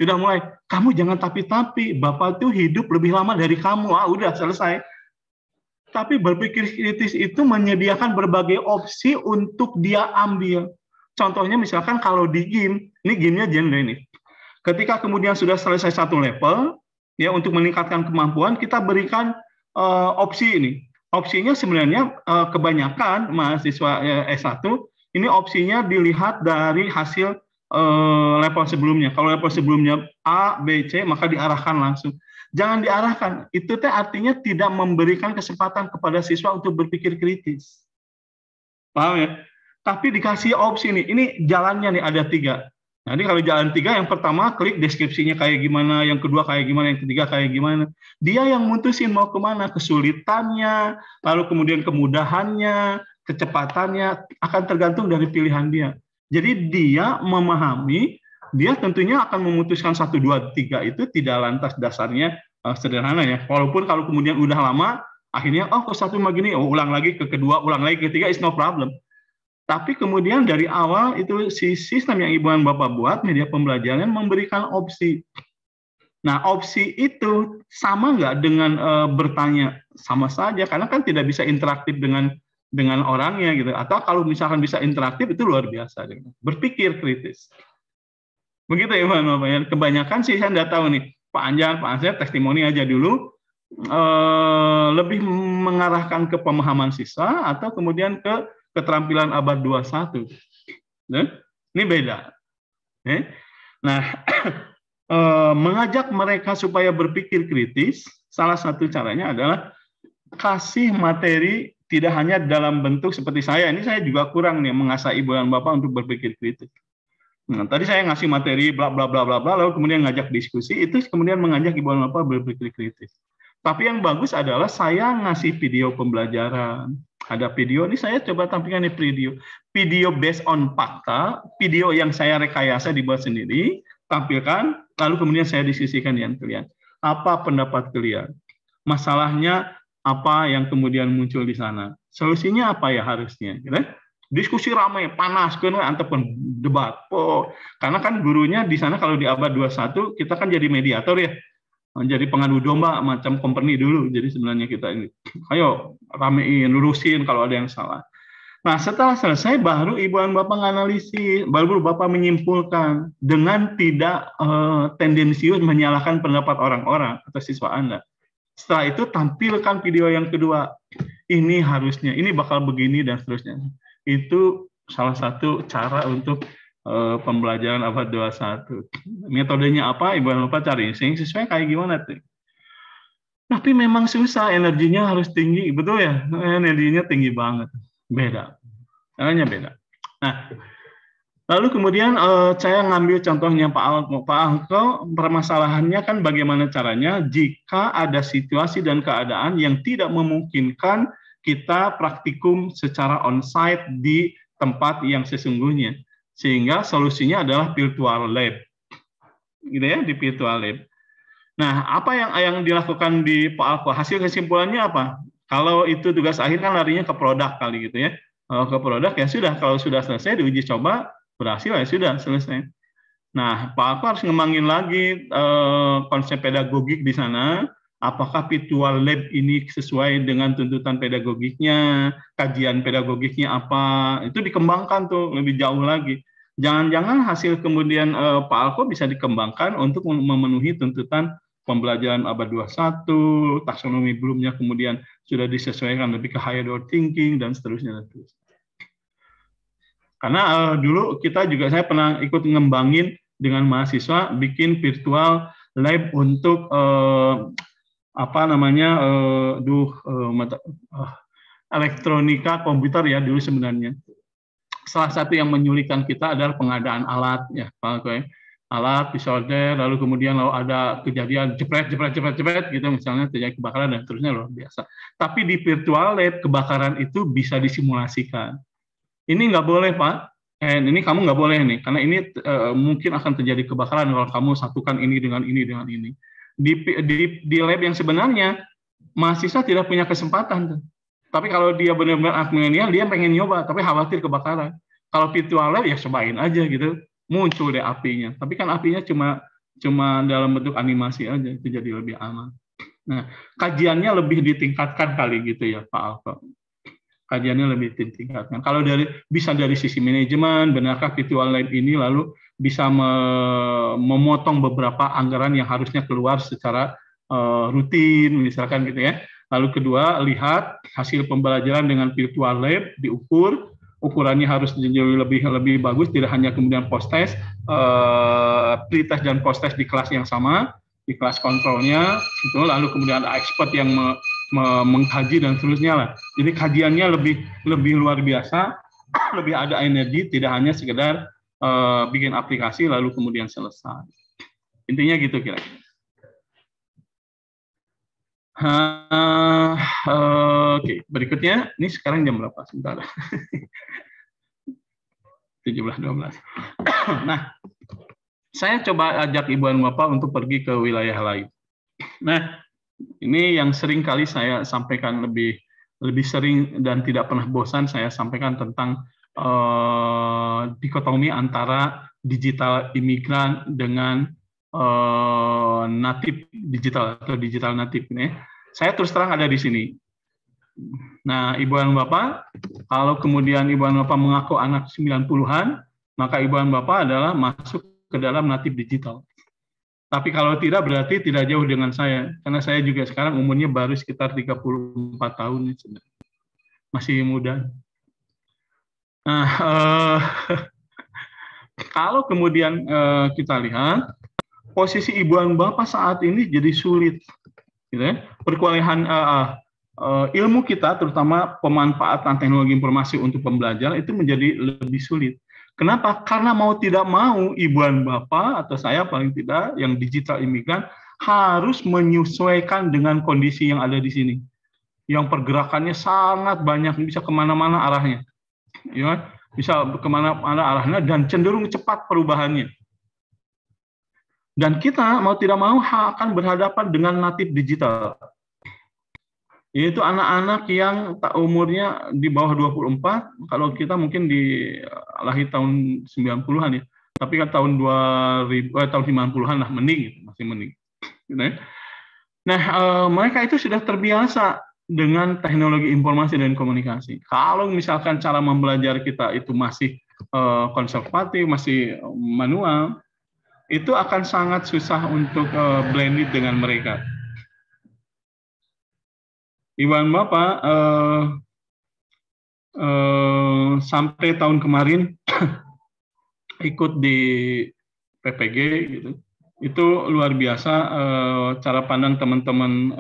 sudah mulai, kamu jangan tapi-tapi, Bapak tuh hidup lebih lama dari kamu. Udah selesai. Tapi berpikir kritis itu menyediakan berbagai opsi untuk dia ambil. Contohnya misalkan kalau di game, ini gamenya genre ini. Ketika kemudian sudah selesai satu level, ya untuk meningkatkan kemampuan, kita berikan opsi ini. Opsinya sebenarnya kebanyakan mahasiswa S1, ini opsinya dilihat dari hasil level sebelumnya. Kalau level sebelumnya A, B, C, maka diarahkan langsung. Jangan diarahkan. Itu teh artinya tidak memberikan kesempatan kepada siswa untuk berpikir kritis. Paham ya? Tapi dikasih opsi nih. Ini jalannya nih ada 3. Jadi kalau jalan 3, yang pertama klik deskripsinya kayak gimana, yang kedua kayak gimana, yang ketiga kayak gimana. Dia yang mutusin mau kemana, kesulitannya, lalu kemudian kemudahannya, kecepatannya akan tergantung dari pilihan dia. Jadi dia memahami, dia tentunya akan memutuskan 1, 2, 3 itu tidak lantas dasarnya sederhana ya. Walaupun kalau kemudian udah lama, akhirnya kok satu begini, ulang lagi ke kedua, ulang lagi ke ketiga, it's no problem. Tapi kemudian dari awal itu si sistem yang Ibu dan Bapak buat, media pembelajaran memberikan opsi. Nah, opsi itu sama nggak dengan bertanya? Sama saja, karena kan tidak bisa interaktif dengan orangnya gitu. Atau kalau misalkan bisa interaktif itu luar biasa. Gitu. Berpikir kritis. Begitu ya Pak. Kebanyakan sih saya nggak tahu nih. Pak Anjar, Pak Asep, testimoni aja dulu. Lebih mengarahkan ke pemahaman siswa atau kemudian ke keterampilan abad 21. Ini beda. Nah, mengajak mereka supaya berpikir kritis, salah satu caranya adalah kasih materi tidak hanya dalam bentuk seperti saya. Ini saya juga kurang nih mengasah Ibu dan Bapak untuk berpikir kritis. Nah, tadi saya ngasih materi bla bla bla bla bla, lalu kemudian ngajak diskusi, itu kemudian mengajak Ibu dan Bapak berpikir kritis. Tapi yang bagus adalah saya ngasih video pembelajaran. Ada video, ini saya coba tampilkan nih video based on fakta, video yang saya rekayasa dibuat sendiri, tampilkan, lalu kemudian saya diskusikan dengan kalian. Apa pendapat kalian? Masalahnya apa yang kemudian muncul di sana? Solusinya apa ya harusnya? Gitu? Diskusi ramai, panas, kan antepun debat. Karena kan gurunya di sana kalau di abad 21 kita kan jadi mediator ya. jadi pengadu domba macam company dulu. Jadi sebenarnya kita ini, ayo ramein, lurusin kalau ada yang salah. Nah, setelah selesai baru ibu dan bapak menganalisis, baru bapak menyimpulkan dengan tidak tendensius menyalahkan pendapat orang-orang atau siswa Anda. Setelah itu tampilkan video yang kedua. Ini harusnya, ini bakal begini dan seterusnya. Itu salah satu cara untuk pembelajaran abad 21. Metodenya apa? Ibu dan bapak cari. Sehingga sesuai kayak gimana tuh? Tapi memang susah, energinya harus tinggi, betul ya? Energinya tinggi banget. Beda. Caranya beda. Nah, lalu kemudian saya ngambil contohnya Pak Alko, permasalahannya kan bagaimana caranya jika ada situasi dan keadaan yang tidak memungkinkan kita praktikum secara on-site di tempat yang sesungguhnya. Sehingga solusinya adalah virtual lab. Gitu ya, di virtual lab. Nah, apa yang dilakukan di Pak Alko? Hasil kesimpulannya apa? Kalau itu tugas akhir kan larinya ke produk kali gitu ya. Kalau ke produk ya sudah, kalau sudah selesai diuji coba, berhasil ya sudah selesai. Nah, Pak Alko harus ngembangin lagi konsep pedagogik di sana. Apakah virtual lab ini sesuai dengan tuntutan pedagogiknya, kajian pedagogiknya apa, itu dikembangkan tuh lebih jauh lagi. Jangan-jangan hasil kemudian Pak Alko bisa dikembangkan untuk memenuhi tuntutan pembelajaran abad 21, taksonomi Bloomnya kemudian sudah disesuaikan lebih ke higher order thinking, dan seterusnya. Karena dulu saya pernah ikut ngembangin dengan mahasiswa, bikin virtual lab untuk elektronika komputer ya dulu sebenarnya. Salah satu yang menyulitkan kita adalah pengadaan alat ya, alat disorder, lalu kemudian ada kejadian jepret gitu misalnya terjadi kebakaran dan seterusnya luar biasa. Tapi di virtual lab kebakaran itu bisa disimulasikan. Ini nggak boleh Pak, ini kamu nggak boleh nih, karena ini mungkin akan terjadi kebakaran kalau kamu satukan ini dengan ini dengan ini. Di lab yang sebenarnya mahasiswa tidak punya kesempatan. Tapi kalau dia benar-benar milenial, dia pengen nyoba, tapi khawatir kebakaran. Kalau virtual lab ya cobain aja gitu, muncul deh apinya. Tapi kan apinya cuma dalam bentuk animasi aja, itu jadi lebih aman. Nah, kajiannya lebih ditingkatkan kali gitu ya Pak Alko. Kajiannya lebih ditingkatkan. Kalau bisa dari sisi manajemen, benarkah virtual lab ini lalu bisa memotong beberapa anggaran yang harusnya keluar secara rutin, misalkan gitu ya. Lalu kedua, lihat hasil pembelajaran dengan virtual lab, diukur, ukurannya harus lebih bagus, tidak hanya kemudian post-test, pre-test dan post-test di kelas yang sama, di kelas kontrolnya, itu lalu kemudian ada expert yang mengkaji dan seterusnya lah. Jadi kajiannya lebih luar biasa, lebih ada energi, tidak hanya sekedar bikin aplikasi lalu kemudian selesai. Intinya gitu kira-kira. Oke, berikutnya, ini sekarang jam berapa? Sebentar. 17.12. Nah, saya coba ajak Ibu dan Bapak untuk pergi ke wilayah lain. Nah, ini yang sering kali saya sampaikan lebih sering dan tidak pernah bosan saya sampaikan tentang dikotomi antara digital imigran dengan natif digital atau digital natif ini. Saya terus terang ada di sini. Nah, Ibu dan Bapak, kalau kemudian Ibu dan Bapak mengaku anak 90-an, maka Ibu dan Bapak adalah masuk ke dalam natif digital. Tapi kalau tidak, berarti tidak jauh dengan saya. Karena saya juga sekarang umurnya baru sekitar 34 tahun. Masih muda. Nah, kalau kemudian kita lihat, posisi Ibu dan Bapak saat ini jadi sulit. Gitu ya. Perkuliahan ilmu kita, terutama pemanfaatan teknologi informasi untuk pembelajaran, itu menjadi lebih sulit. Kenapa? Karena mau tidak mau, Ibu dan Bapak, atau saya paling tidak, yang digital imigran, harus menyesuaikan dengan kondisi yang ada di sini. Yang pergerakannya sangat banyak, bisa kemana-mana arahnya. Ya, bisa kemana-mana arahnya, dan cenderung cepat perubahannya. Dan kita mau tidak mau akan berhadapan dengan natif digital. Yaitu anak-anak yang umurnya di bawah 24, kalau kita mungkin lahir tahun 90-an ya. Tapi kan tahun 90-an lah mending gitu, masih mending. Gitu ya. Nah, mereka itu sudah terbiasa dengan teknologi informasi dan komunikasi. Kalau misalkan cara membelajar kita itu masih konservatif, masih manual, itu akan sangat susah untuk blended dengan mereka. Iwan Bapak, sampai tahun kemarin ikut di PPG gitu, itu luar biasa cara pandang teman-teman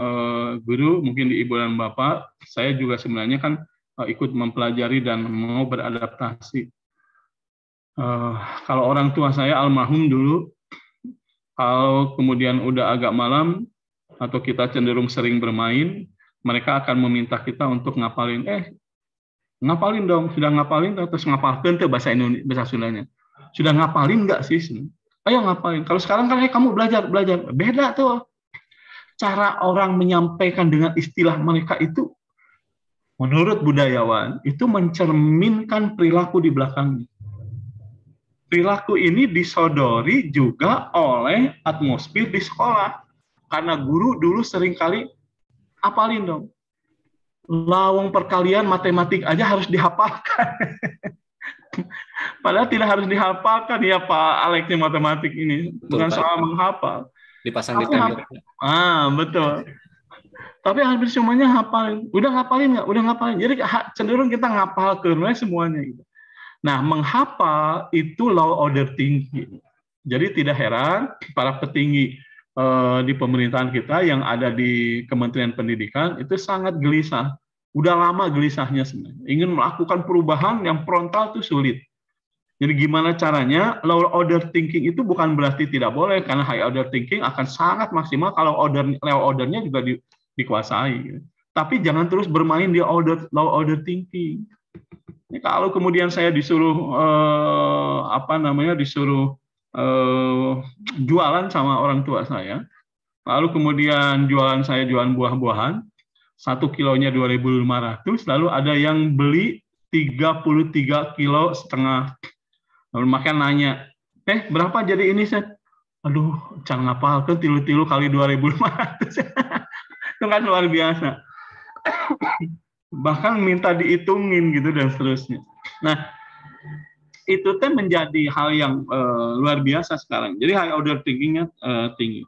guru mungkin di Ibu dan Bapak. Saya juga sebenarnya kan ikut mempelajari dan mau beradaptasi. Kalau orang tua saya almarhum dulu, kalau kemudian udah agak malam atau kita cenderung sering bermain, mereka akan meminta kita untuk ngapalin. Ngapalin dong, sudah ngapalin terus ngapalkan tuh bahasa Indonesia, bahasa Sundanya. Sudah ngapalin nggak sih? Ayo ngapalin. Kalau sekarang kan kamu belajar. Beda tuh. Cara orang menyampaikan dengan istilah mereka itu, menurut budayawan, itu mencerminkan perilaku di belakangnya. Perilaku ini disodori juga oleh atmosfer di sekolah. Karena guru dulu seringkali apalin dong. Lawang perkalian matematik aja harus dihafalkan. Padahal tidak harus dihafalkan ya Pak Alex matematik ini. Bukan soal menghafal. Dipasang di tembok. Betul. Tapi hampir semuanya hafalin. Udah ngapalin nggak? Udah ngapalin. Jadi cenderung kita ngapal ke semuanya gitu. Nah, menghafal itu low order thinking. Jadi tidak heran para petinggi di pemerintahan kita yang ada di Kementerian Pendidikan itu sangat gelisah. Udah lama gelisahnya sebenarnya. Ingin melakukan perubahan yang frontal itu sulit. Jadi gimana caranya? Low order thinking itu bukan berarti tidak boleh, karena high order thinking akan sangat maksimal kalau low ordernya juga dikuasai. Tapi jangan terus bermain di low order thinking. Ini kalau kemudian saya disuruh jualan sama orang tua saya, lalu kemudian saya jualan buah-buahan, 1 kilonya 2.500, lalu ada yang beli 33,5 kilo. Lalu makan nanya, berapa jadi ini, Set? Aduh, jangan ngapal ke tilu-tilu kali 2.500. Itu kan luar biasa. Bahkan minta dihitungin gitu dan seterusnya. Nah, itu menjadi hal yang luar biasa sekarang. Jadi high order thinking-nya tinggi.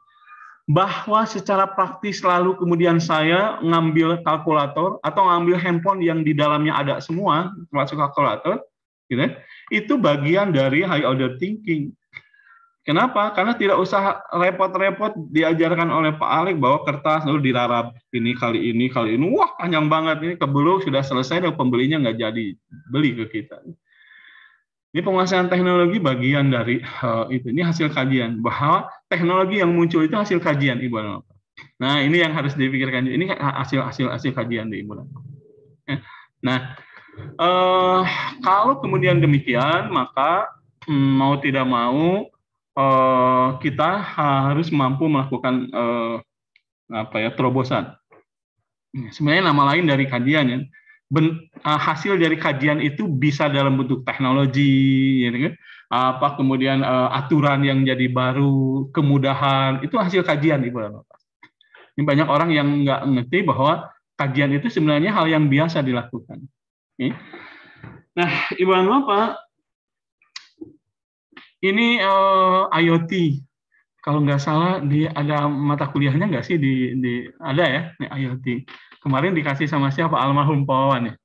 Bahwa secara praktis lalu kemudian saya ngambil kalkulator atau ngambil handphone yang di dalamnya ada semua, termasuk kalkulator, gitu, itu bagian dari high order thinking. Kenapa? Karena tidak usah repot-repot diajarkan oleh Pak Alex bahwa kertas lalu dirarap ini kali ini, wah panjang banget ini kebelu sudah selesai dan pembelinya nggak jadi beli ke kita. Ini penguasaan teknologi bagian dari itu. Ini hasil kajian bahwa teknologi yang muncul itu hasil kajian Ibu dan Bapak. Nah ini yang harus dipikirkan. Ini hasil kajian di Ibu dan Bapak. Nah kalau kemudian demikian maka mau tidak mau kita harus mampu melakukan terobosan. Sebenarnya nama lain dari kajian ya. Hasil dari kajian itu bisa dalam bentuk teknologi, ya, kemudian aturan yang jadi baru, kemudahan, itu hasil kajian Ibu dan Bapak. Ini banyak orang yang nggak ngerti bahwa kajian itu sebenarnya hal yang biasa dilakukan. Oke. Nah, Ibu dan Bapak, ini IoT. Kalau nggak salah ada mata kuliahnya nggak sih ada ya ini IoT. Kemarin dikasih sama siapa? Almarhum Pak Wawan ya?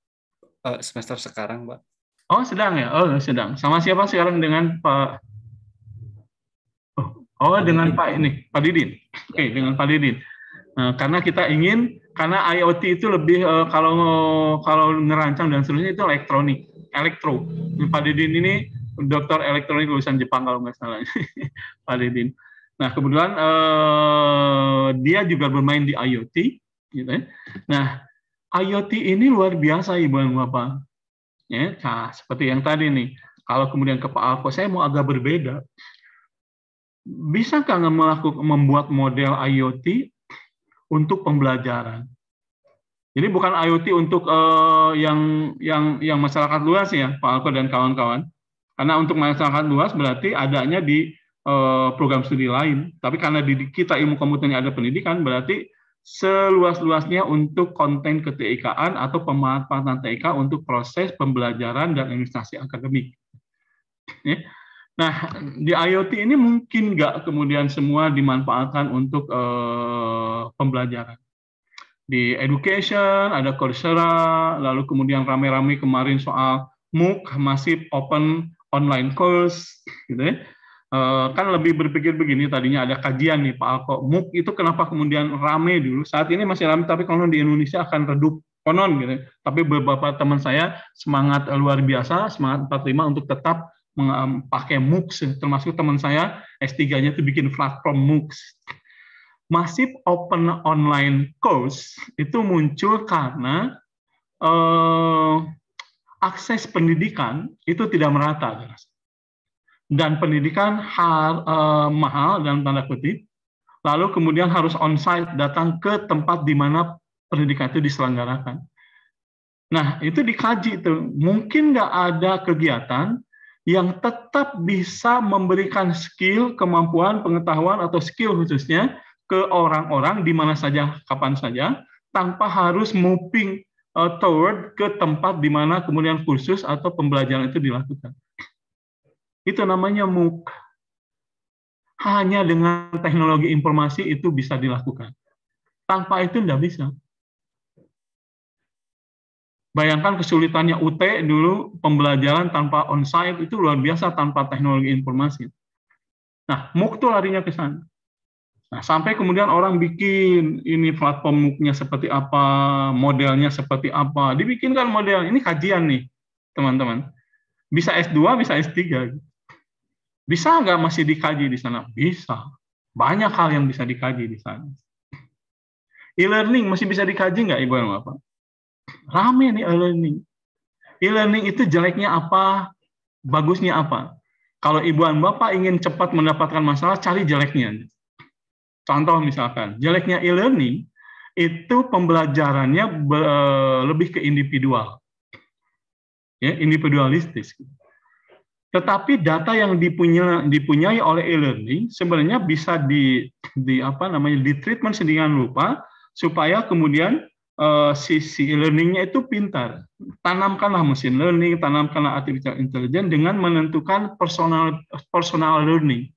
Semester sekarang, Pak. Oh, sedang ya? Oh, sedang. Sama siapa sekarang dengan Pak? Dengan Pak Didin. Oke, dengan Pak Didin. Nah, karena kita karena IoT itu lebih kalau ngerancang dan seterusnya itu elektro. Pak Didin ini dokter elektronik lulusan Jepang kalau nggak salah. Pak Didin. Nah, kebetulan dia juga bermain di IoT. Gitu ya. Nah, IoT ini luar biasa Ibu dan Bapak. Ya, seperti yang tadi nih. Kalau kemudian ke Pak Alko, saya mau agak berbeda. Bisakah membuat model IoT untuk pembelajaran? Jadi bukan IoT untuk yang masyarakat luas ya, Pak Alko dan kawan-kawan. Karena untuk masyarakat luas berarti adanya di program studi lain. Tapi karena di kita ilmu komputernya ada pendidikan, berarti seluas-luasnya untuk konten ke-TIK-an atau pemanfaatan TIK untuk proses pembelajaran dan administrasi akademik. Ya. Nah, di IoT ini mungkin nggak kemudian semua dimanfaatkan untuk pembelajaran. Di education, ada Coursera, lalu kemudian rame-rame kemarin soal MOOC, Massive Open Online Course, gitu ya. Kan lebih berpikir begini, tadinya ada kajian nih Pak Alko, MOOC itu kenapa kemudian rame dulu, saat ini masih rame, tapi kalau di Indonesia akan redup konon gitu. Tapi beberapa teman saya semangat luar biasa, semangat 45 untuk tetap pakai MOOC, termasuk teman saya S3-nya itu bikin platform MOOC. Massive Open Online Course itu muncul karena akses pendidikan itu tidak merata. Dan pendidikan mahal dalam tanda kutip, lalu kemudian harus on-site, datang ke tempat di mana pendidikan itu diselenggarakan. Nah, itu dikaji tuh, mungkin nggak ada kegiatan yang tetap bisa memberikan skill, kemampuan, pengetahuan, atau skill khususnya ke orang-orang di mana saja, kapan saja, tanpa harus moving toward ke tempat di mana kemudian kursus atau pembelajaran itu dilakukan. Itu namanya MOOC. Hanya dengan teknologi informasi itu bisa dilakukan. Tanpa itu tidak bisa. Bayangkan kesulitannya UT dulu, pembelajaran tanpa on-site itu luar biasa tanpa teknologi informasi. Nah, MOOC itu larinya ke sana. Nah, sampai kemudian orang bikin ini platform MOOC-nya seperti apa, modelnya seperti apa. Dibikinkan model, ini kajian nih, teman-teman. Bisa S2, bisa S3. Bisa nggak masih dikaji di sana? Bisa. Banyak hal yang bisa dikaji di sana. E-learning masih bisa dikaji nggak, Ibu dan Bapak? Rame nih e-learning. E-learning itu jeleknya apa? Bagusnya apa? Kalau Ibu dan Bapak ingin cepat mendapatkan masalah, cari jeleknya. Contoh misalkan, jeleknya e-learning itu pembelajarannya lebih ke individual. Ya, individualistis. Tetapi data yang dipunyai oleh e-learning sebenarnya bisa di treatment sedemikian rupa supaya kemudian si e-learningnya itu pintar. Tanamkanlah mesin learning, tanamkanlah artificial intelligence dengan menentukan personal learning.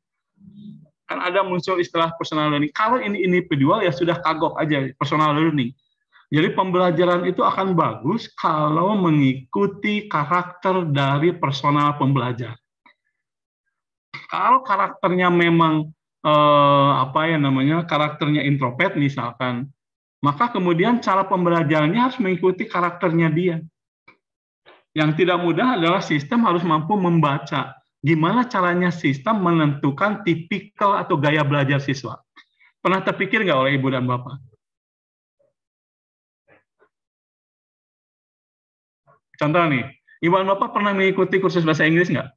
Kan ada muncul istilah personal learning. Kalau ini individual ya sudah kagok aja personal learning. Jadi pembelajaran itu akan bagus kalau mengikuti karakter dari personal pembelajar. Kalau karakternya memang karakternya introvert misalkan, maka kemudian cara pembelajarannya harus mengikuti karakternya dia. Yang tidak mudah adalah sistem harus mampu membaca gimana caranya sistem menentukan tipikal atau gaya belajar siswa. Pernah terpikir nggak oleh Ibu dan Bapak? Contoh nih, Ibu dan Bapak pernah mengikuti kursus bahasa Inggris nggak?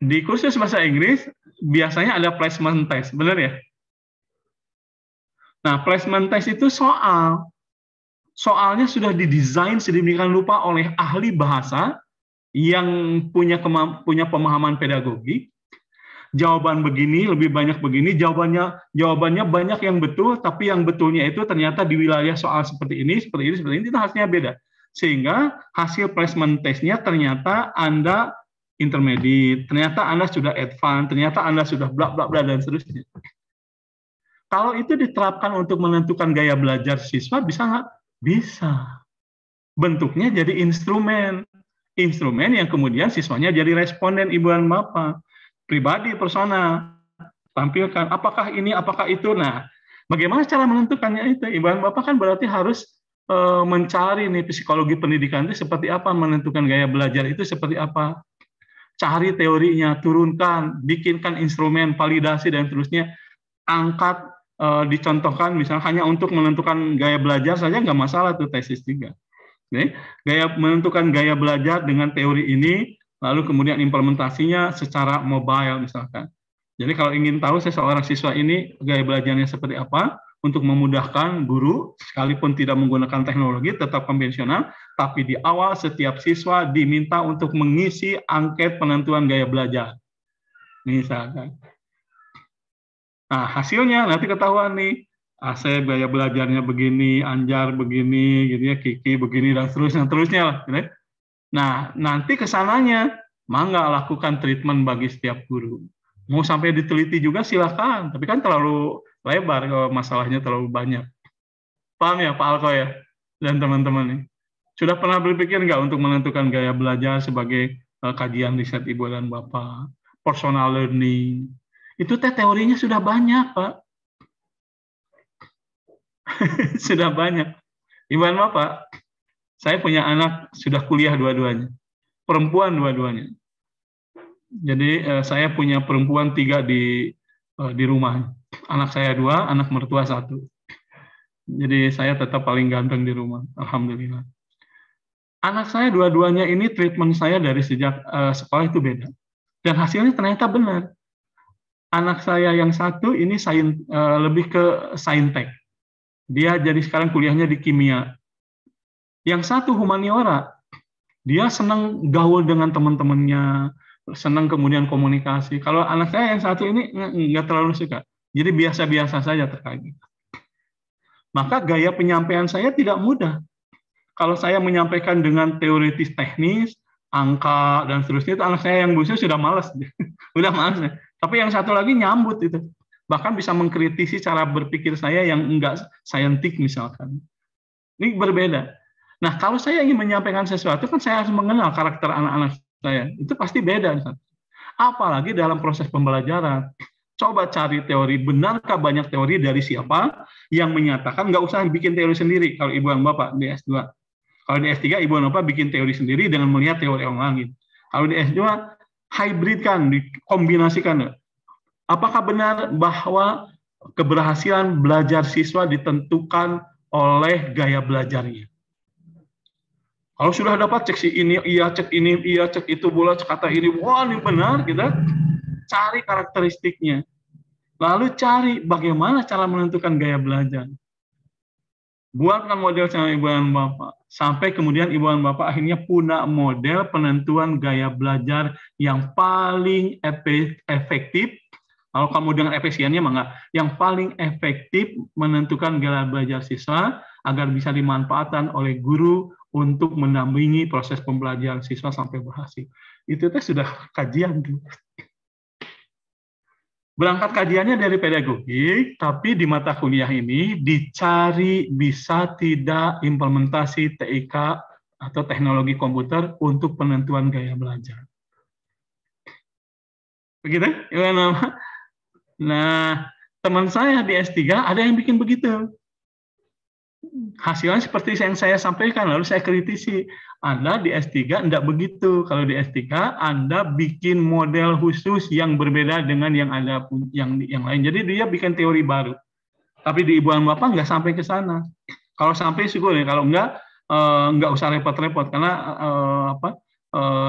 Di kursus bahasa Inggris, biasanya ada placement test, benar ya? Nah, placement test itu soalnya sudah didesain sedemikian rupa oleh ahli bahasa yang punya pemahaman pedagogi. Jawaban begini, lebih banyak begini, jawabannya banyak yang betul, tapi yang betulnya itu ternyata di wilayah soal seperti ini, itu hasilnya beda. Sehingga hasil placement test-nya ternyata Anda intermediate, ternyata Anda sudah advance, ternyata Anda sudah bla bla bla dan seterusnya. Kalau itu diterapkan untuk menentukan gaya belajar siswa, bisa nggak? Bisa. Bentuknya jadi instrumen yang kemudian siswanya jadi responden, Ibu dan Bapak. Pribadi, personal, tampilkan apakah ini, apakah itu. Nah, bagaimana cara menentukannya itu? Ibu dan Bapak kan berarti harus mencari nih psikologi pendidikan itu seperti apa, menentukan gaya belajar itu seperti apa. Cari teorinya, turunkan, bikinkan instrumen, validasi, dan seterusnya. Angkat, dicontohkan, misalnya hanya untuk menentukan gaya belajar saja nggak masalah tuh tesis 3. Menentukan gaya belajar dengan teori ini, lalu kemudian implementasinya secara mobile misalkan. Jadi kalau ingin tahu seseorang siswa ini gaya belajarnya seperti apa, untuk memudahkan guru, sekalipun tidak menggunakan teknologi, tetap konvensional, tapi di awal setiap siswa diminta untuk mengisi angket penentuan gaya belajar. Misalkan. Nah, hasilnya nanti ketahuan nih. Asep gaya belajarnya begini, Anjar begini, gitu ya, Kiki begini, dan terusnya lah. Gitu. Nah, nanti kesananya, mangga lakukan treatment bagi setiap guru. Mau sampai diteliti juga silakan, tapi kan terlalu lebar kalau masalahnya terlalu banyak. Paham ya Pak Alko ya? Dan teman-teman nih. Sudah pernah berpikir nggak untuk menentukan gaya belajar sebagai kajian riset Ibu dan Bapak? Personal learning. Itu teorinya sudah banyak, Pak. Sudah banyak. Ibu dan Bapak, saya punya anak sudah kuliah dua-duanya. Perempuan dua-duanya. Jadi saya punya perempuan 3 di rumah. Anak saya 2, anak mertua 1. Jadi saya tetap paling ganteng di rumah. Alhamdulillah. Anak saya dua-duanya ini treatment saya dari sejak sekolah itu beda. Dan hasilnya ternyata benar. Anak saya yang 1 ini lebih ke saintek. Dia jadi sekarang kuliahnya di kimia. Yang 1 humaniora. Dia senang gaul dengan teman-temannya, senang kemudian komunikasi. Kalau anak saya yang 1 ini nggak terlalu suka. Jadi biasa-biasa saja terkait. Maka gaya penyampaian saya tidak mudah. Kalau saya menyampaikan dengan teoritis teknis, angka, dan seterusnya, itu anak saya yang khusus sudah malas. Udah malas. Tapi yang 1 lagi nyambut itu. Bahkan bisa mengkritisi cara berpikir saya yang enggak saintik misalkan. Ini berbeda. Nah, kalau saya ingin menyampaikan sesuatu, kan saya harus mengenal karakter anak-anak saya. Itu pasti beda. Apalagi dalam proses pembelajaran. Coba cari teori, benarkah banyak teori dari siapa yang menyatakan, nggak usah bikin teori sendiri kalau Ibu dan Bapak di S2. Kalau di S3, Ibu dan Bapak bikin teori sendiri dengan melihat teori orang lain. Kalau di S2, hybridkan, dikombinasikan. Apakah benar bahwa keberhasilan belajar siswa ditentukan oleh gaya belajarnya? Kalau sudah dapat cek si ini, iya cek ini, iya cek itu, bola cek kata ini, wah ini benar, kita cari karakteristiknya. Lalu cari bagaimana cara menentukan gaya belajar. Buatkan model sama Ibu dan Bapak. Sampai kemudian Ibu dan Bapak akhirnya punya model penentuan gaya belajar yang paling efektif. Kalau kamu dengan efisiennya, maka yang paling efektif menentukan gaya belajar siswa agar bisa dimanfaatkan oleh guru untuk mendampingi proses pembelajaran siswa sampai berhasil. Itu sudah kajian. Berangkat kajiannya dari pedagogik, tapi di mata kuliah ini dicari bisa tidak implementasi TIK atau teknologi komputer untuk penentuan gaya belajar. Begitu? Nah, teman saya di S3 ada yang bikin begitu. Hasilnya seperti yang saya sampaikan, lalu saya kritisi. Anda di S3 enggak begitu. Kalau di S3 Anda bikin model khusus yang berbeda dengan yang ada yang lain. Jadi dia bikin teori baru. Tapi di Ibu dan Bapak enggak sampai ke sana. Kalau sampai syukur ya, kalau enggak usah repot-repot karena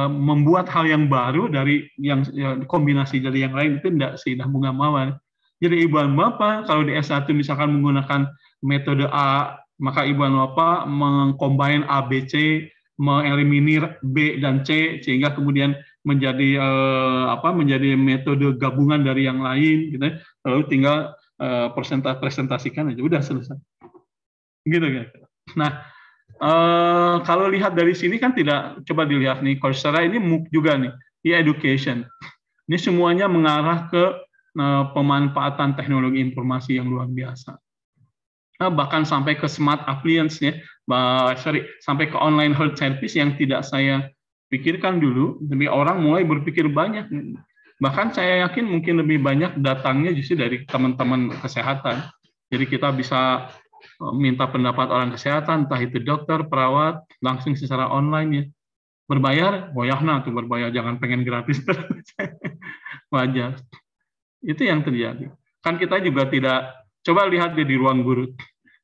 membuat hal yang baru dari yang kombinasi dari yang lain itu tidak seindah bunga mawar. Jadi Ibu dan Bapak kalau di S1 misalkan menggunakan metode A, maka Ibu dan Bapak mengcombine A, B, C, mengeliminir B dan C sehingga kemudian menjadi menjadi metode gabungan dari yang lain gitu. Lalu tinggal presentasikan aja udah selesai. Gitu kan. Nah, kalau lihat dari sini kan tidak, coba dilihat nih, Coursera ini MOOC juga nih, e-education. Ini semuanya mengarah ke pemanfaatan teknologi informasi yang luar biasa. Bahkan sampai ke smart appliance ya, sampai ke online health service yang tidak saya pikirkan dulu, tapi orang mulai berpikir banyak. Bahkan saya yakin mungkin lebih banyak datangnya justru dari teman-teman kesehatan. Jadi kita bisa minta pendapat orang kesehatan, entah itu dokter, perawat, langsung secara online ya. Berbayar, wayahna tuh berbayar, jangan pengen gratis terus. Wajar. Itu yang terjadi. Kan kita juga tidak, coba lihat di ruang guru.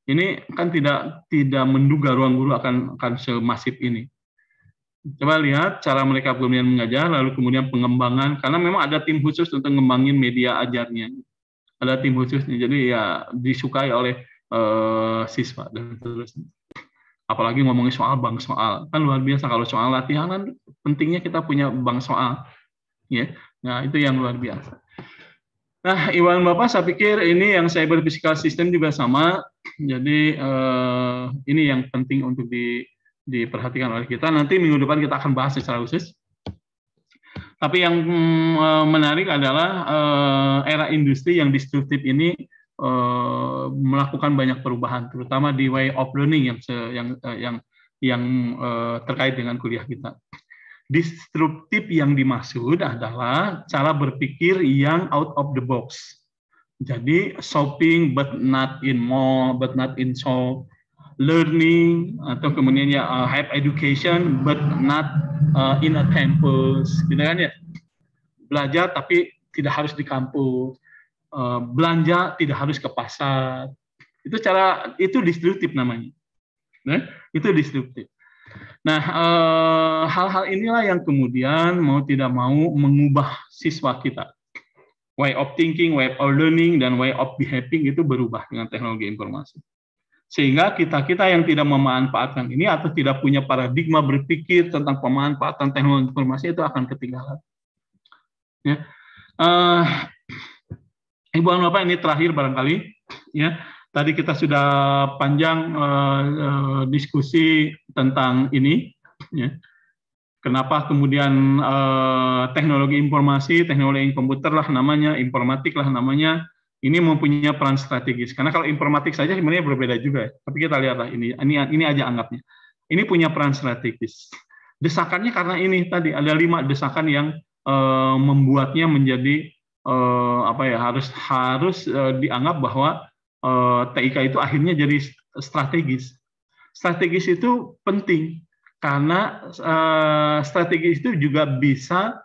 Ini kan tidak menduga ruang guru akan semasif ini. Coba lihat cara mereka kemudian mengajar, lalu kemudian pengembangan, karena memang ada tim khusus untuk ngembangin media ajarnya. Ada tim khususnya, jadi ya disukai oleh siswa dan terus. Apalagi ngomongin soal bank soal, kan luar biasa kalau soal latihan kan pentingnya kita punya bank soal, ya. Nah itu yang luar biasa. Nah, Iwan Bapak, saya pikir ini yang cyber physical system juga sama. Jadi ini yang penting untuk diperhatikan oleh kita. Nanti minggu depan kita akan bahas secara khusus. Tapi yang menarik adalah era industri yang disruptif ini melakukan banyak perubahan, terutama di way of learning yang terkait dengan kuliah kita. Disruptif yang dimaksud adalah cara berpikir yang out of the box. Jadi shopping but not in mall, but not in shop, learning atau kemudian have education but not in a campus, gitu kan ya. Belajar tapi tidak harus di kampus, belanja tidak harus ke pasar. Itu disruptif namanya. Nah, itu disruptif. Nah, hal-hal inilah yang kemudian mau tidak mau mengubah siswa kita. Way of thinking, way of learning, dan way of behaving itu berubah dengan teknologi informasi. Sehingga kita yang tidak memanfaatkan ini atau tidak punya paradigma berpikir tentang pemanfaatan teknologi informasi itu akan ketinggalan. Ya. Ibu dan Bapak, ini terakhir barangkali. Ya. Tadi kita sudah panjang diskusi tentang ini. Ya. Kenapa kemudian teknologi informasi, teknologi komputer lah namanya, informatik lah namanya, ini mempunyai peran strategis. Karena kalau informatik saja sebenarnya berbeda juga. Tapi kita lihatlah ini aja anggapnya. Ini punya peran strategis. Desakannya karena ini tadi ada 5 desakan yang membuatnya menjadi harus dianggap bahwa TIK itu akhirnya jadi strategis. Strategis itu penting karena strategis itu juga bisa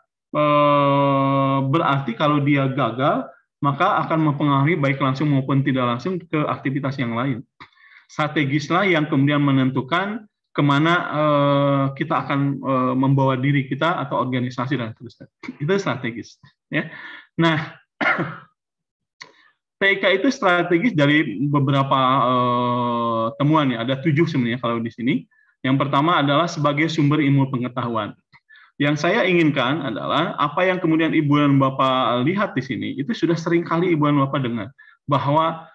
berarti kalau dia gagal maka akan mempengaruhi baik langsung maupun tidak langsung ke aktivitas yang lain. Strategislah yang kemudian menentukan kemana kita akan membawa diri kita atau organisasi dan seterusnya. Itu strategis. Ya. Nah, TIK itu strategis dari beberapa temuan ya. Ada 7 sebenarnya kalau di sini. Yang pertama adalah sebagai sumber ilmu pengetahuan. Yang saya inginkan adalah apa yang kemudian Ibu dan Bapak lihat di sini itu sudah sering kali Ibu dan Bapak dengar bahwa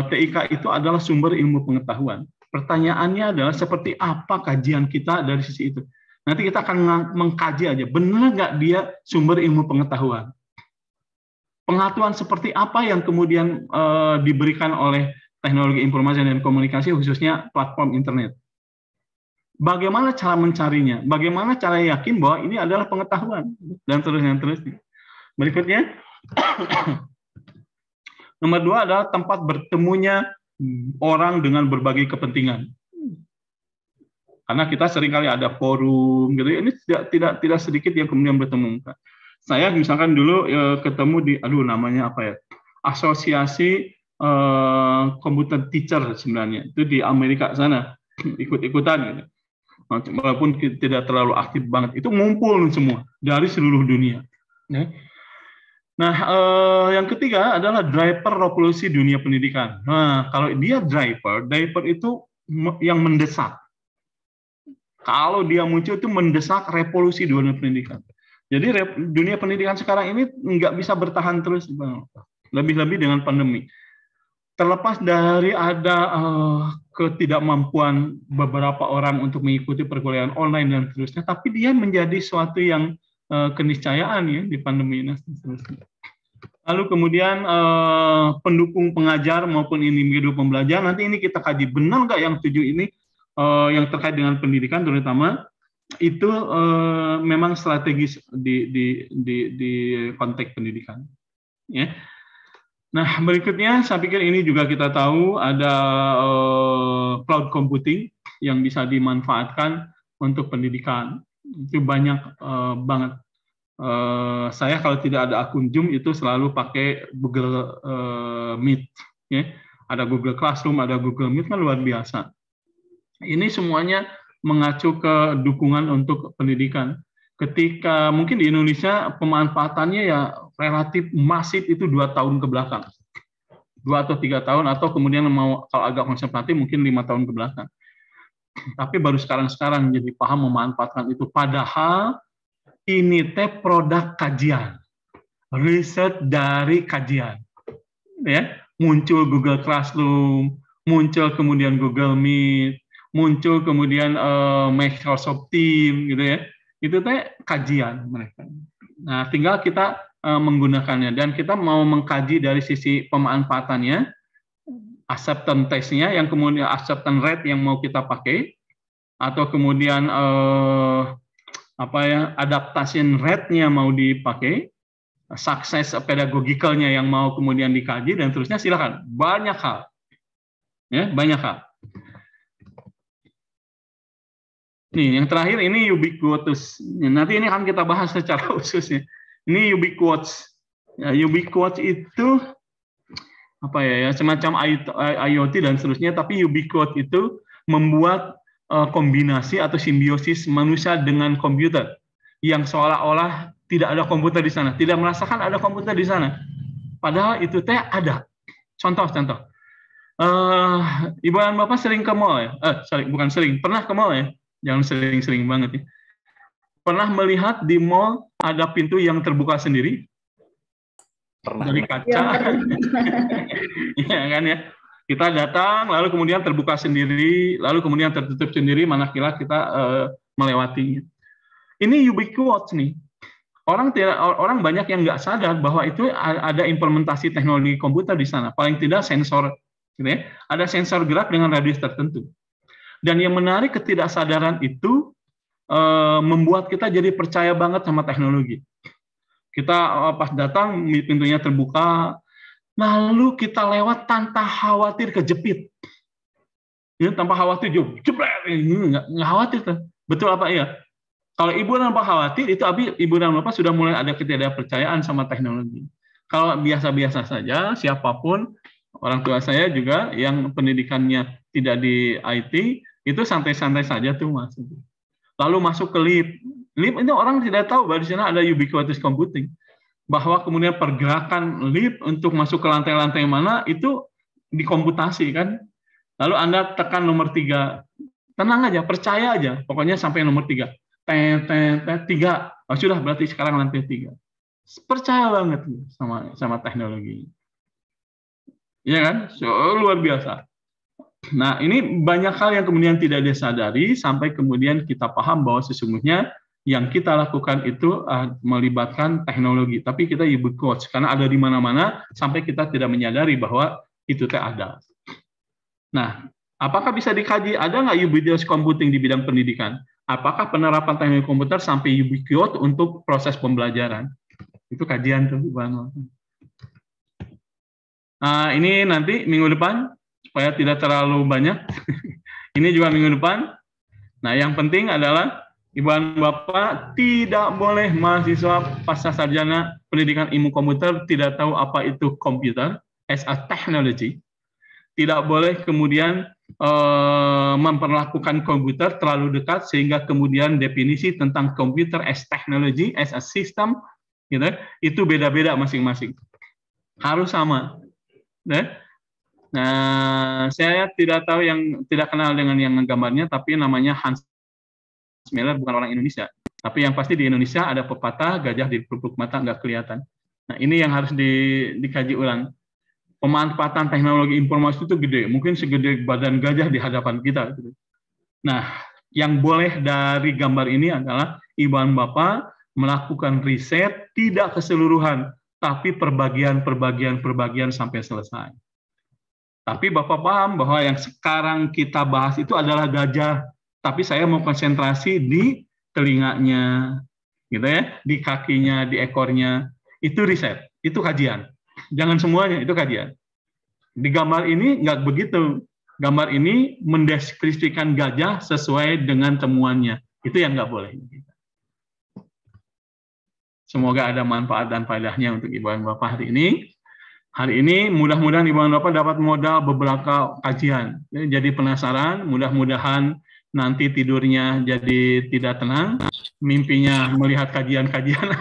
TIK itu adalah sumber ilmu pengetahuan. Pertanyaannya adalah seperti apa kajian kita dari sisi itu. Nanti kita akan mengkaji aja benar nggak dia sumber ilmu pengetahuan. Pengetahuan seperti apa yang kemudian diberikan oleh teknologi informasi dan komunikasi khususnya platform internet. Bagaimana cara mencarinya? Bagaimana cara yakin bahwa ini adalah pengetahuan dan terusnya. Berikutnya, nomor 2 adalah tempat bertemunya orang dengan berbagai kepentingan. Karena kita seringkali ada forum, gitu. Ini tidak sedikit yang kemudian bertemu. Saya misalkan dulu ketemu di, namanya apa ya? Asosiasi Computer Teacher sebenarnya itu di Amerika sana, ikut-ikutan gitu. Walaupun tidak terlalu aktif banget, itu ngumpul semua dari seluruh dunia. Nah, yang ketiga adalah driver revolusi dunia pendidikan. Nah, kalau dia driver itu yang mendesak. Kalau dia muncul itu mendesak revolusi dunia pendidikan. Jadi dunia pendidikan sekarang ini nggak bisa bertahan terus, lebih-lebih dengan pandemi. Terlepas dari ada ketidakmampuan beberapa orang untuk mengikuti perkuliahan online dan seterusnya, tapi dia menjadi suatu yang keniscayaan ya di pandemi ini. Lalu kemudian pendukung pengajar maupun individu pembelajar, nanti ini kita kaji benar nggak yang 7 ini yang terkait dengan pendidikan terutama itu memang strategis di konteks pendidikan. Ya. Nah, berikutnya saya pikir ini juga kita tahu ada cloud computing yang bisa dimanfaatkan untuk pendidikan. Itu banyak banget. Saya kalau tidak ada akun Zoom itu selalu pakai Google Meet. Ya. Ada Google Classroom, ada Google Meet, kan luar biasa. Ini semuanya mengacu ke dukungan untuk pendidikan. Ketika mungkin di Indonesia pemanfaatannya ya relatif masif itu 2 tahun ke belakang, 2 atau 3 tahun, atau kemudian mau kalau agak konservatif mungkin 5 tahun ke belakang. Tapi baru sekarang jadi paham memanfaatkan itu. Padahal ini produk kajian. riset dari kajian. Ya, muncul Google Classroom, muncul kemudian Google Meet, muncul kemudian Microsoft Teams gitu ya. Itu teh kajian mereka. Nah, tinggal kita menggunakannya dan kita mau mengkaji dari sisi pemanfaatannya, acceptance test-nya, yang kemudian acceptance rate yang mau kita pakai, atau kemudian adaptation rate-nya mau dipakai, sukses pedagogicalnya yang mau kemudian dikaji, dan terusnya silakan. Banyak hal. Ya, banyak hal. Nih, yang terakhir ini ubiquitous. Nanti ini akan kita bahas secara khusus ya. Ini ubiquitous. Ya, ubiquitous itu apa ya, semacam IoT dan seterusnya, tapi ubiquitous itu membuat kombinasi atau simbiosis manusia dengan komputer yang seolah-olah tidak ada komputer di sana, tidak merasakan ada komputer di sana. Padahal itu teh ada. Contoh. Ibu dan Bapak sering ke mall ya? Bukan sering, pernah ke mall ya? Jangan sering-sering banget ya. Pernah melihat di mall ada pintu yang terbuka sendiri? Pernah. Dari kaca. Iya kan ya? Kita datang, lalu kemudian terbuka sendiri, lalu kemudian tertutup sendiri, manakala kita melewatinya. Ini ubiquitous nih. Orang banyak yang nggak sadar bahwa itu ada implementasi teknologi komputer di sana. Paling tidak sensor, gitu ya. Ada sensor gerak dengan radius tertentu. Dan yang menarik, ketidaksadaran itu membuat kita jadi percaya banget sama teknologi. Kita pas datang, pintunya terbuka, lalu kita lewat tanpa khawatir kejepit. Ya, tanpa khawatir, jebret, nggak khawatir. Betul apa iya? Kalau ibu dan bapak khawatir, itu ibu dan bapak sudah mulai ada ketidakpercayaan sama teknologi. Kalau biasa-biasa saja, siapapun, orang tua saya juga yang pendidikannya tidak di IT, itu santai-santai saja tuh masuk. Lalu masuk ke lift. Lift itu orang tidak tahu bahwa di sana ada ubiquitous computing. Bahwa kemudian pergerakan lift untuk masuk ke lantai-lantai mana, itu dikomputasi kan. Lalu Anda tekan nomor 3. Tenang aja, percaya aja. Pokoknya sampai nomor 3. 3. Oh, sudah, berarti sekarang lantai 3. Percaya banget sama teknologi. Iya kan? Luar biasa. Nah, ini banyak hal yang kemudian tidak disadari sampai kemudian kita paham bahwa sesungguhnya yang kita lakukan itu melibatkan teknologi. Tapi kita ubiquitous karena ada di mana-mana sampai kita tidak menyadari bahwa itu ada. Nah, apakah bisa dikaji? Ada nggak ubiquitous computing di bidang pendidikan? Apakah penerapan teknologi komputer sampai ubiquitous untuk proses pembelajaran? Itu kajian tuh, Ibu. Nah, ini nanti minggu depan, supaya tidak terlalu banyak. Ini juga minggu depan. Nah, yang penting adalah Ibu dan Bapak tidak boleh mahasiswa pasca sarjana pendidikan ilmu komputer tidak tahu apa itu komputer as a technology. Tidak boleh kemudian memperlakukan komputer terlalu dekat sehingga kemudian definisi tentang komputer as technology, as a system, gitu, itu beda-beda masing-masing. Harus sama. Nah, saya tidak tahu tidak kenal dengan yang gambarnya, tapi namanya Hans Miller, bukan orang Indonesia. Tapi yang pasti di Indonesia ada pepatah gajah di pelupuk mata nggak kelihatan. Nah, ini yang harus dikaji ulang. Pemanfaatan teknologi informasi itu gede, mungkin segede badan gajah di hadapan kita. Nah, yang boleh dari gambar ini adalah Ibu dan Bapak melakukan riset tidak keseluruhan, tapi perbagian sampai selesai. Tapi Bapak paham bahwa yang sekarang kita bahas itu adalah gajah, tapi saya mau konsentrasi di telinganya, gitu ya, di kakinya, di ekornya. Itu riset, itu kajian. Jangan semuanya, itu kajian. Di gambar ini nggak begitu. Gambar ini mendeskripsikan gajah sesuai dengan temuannya. Itu yang nggak boleh. Semoga ada manfaat dan faedahnya untuk Ibu dan Bapak hari ini. Hari ini mudah-mudahan Ibu dan Bapak dapat modal beberapa kajian. Jadi penasaran, mudah-mudahan nanti tidurnya jadi tidak tenang, mimpinya melihat kajian-kajian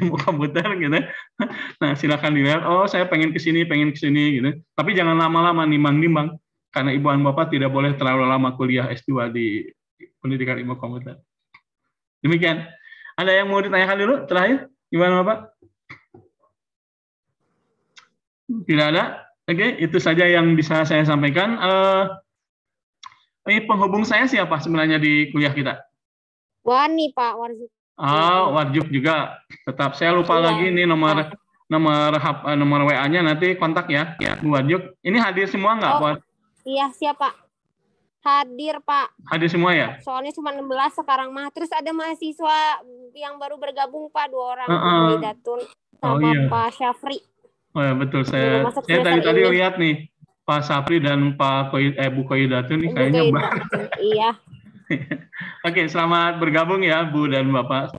ilmu komputer gitu. Nah, silakan dilihat, oh saya pengen ke sini gitu. Tapi jangan lama-lama nimbang-nimbang karena Ibu dan Bapak tidak boleh terlalu lama kuliah S2 di pendidikan ilmu komputer. Demikian. Ada yang mau ditanyakan dulu terakhir, Ibu dan Bapak? Tidak ada? Oke, itu saja yang bisa saya sampaikan. Ini penghubung saya siapa sebenarnya di kuliah kita? Wani, Pak. Warjuk. Warjuk juga. Tetap saya lupa Iya. lagi nih nomor WA-nya, nanti kontak ya, Bu Warjuk. Ini hadir semua nggak, Pak? Iya, siap, Pak. Hadir, Pak. Hadir semua ya? Soalnya cuma 16 sekarang mah. Terus ada mahasiswa yang baru bergabung, Pak, 2 orang. Bu Datun sama iya. Pak Syafri. Oh ya, betul. Belum masuk Saya semester tadi ini. lihat nih, Pak Sapri dan Bu Koidatu nih kayaknya Iya. Oke, selamat bergabung ya Bu dan Bapak.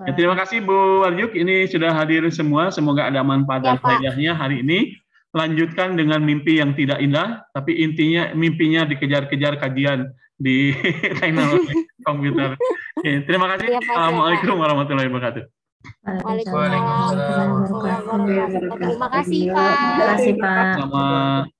Ya, terima kasih Bu Warjuk, ini sudah hadir semua. Semoga ada manfaat dan faedahnya hari ini. Lanjutkan dengan mimpi yang tidak indah, tapi intinya mimpinya dikejar-kejar kajian di teknologi komputer. Oke, terima kasih. Ya, Pak. Assalamualaikum warahmatullahi wabarakatuh. Waalaikumsalam warahmatullahi wabarakatuh. Terima kasih, Pak. Terima kasih, Pak. Selamat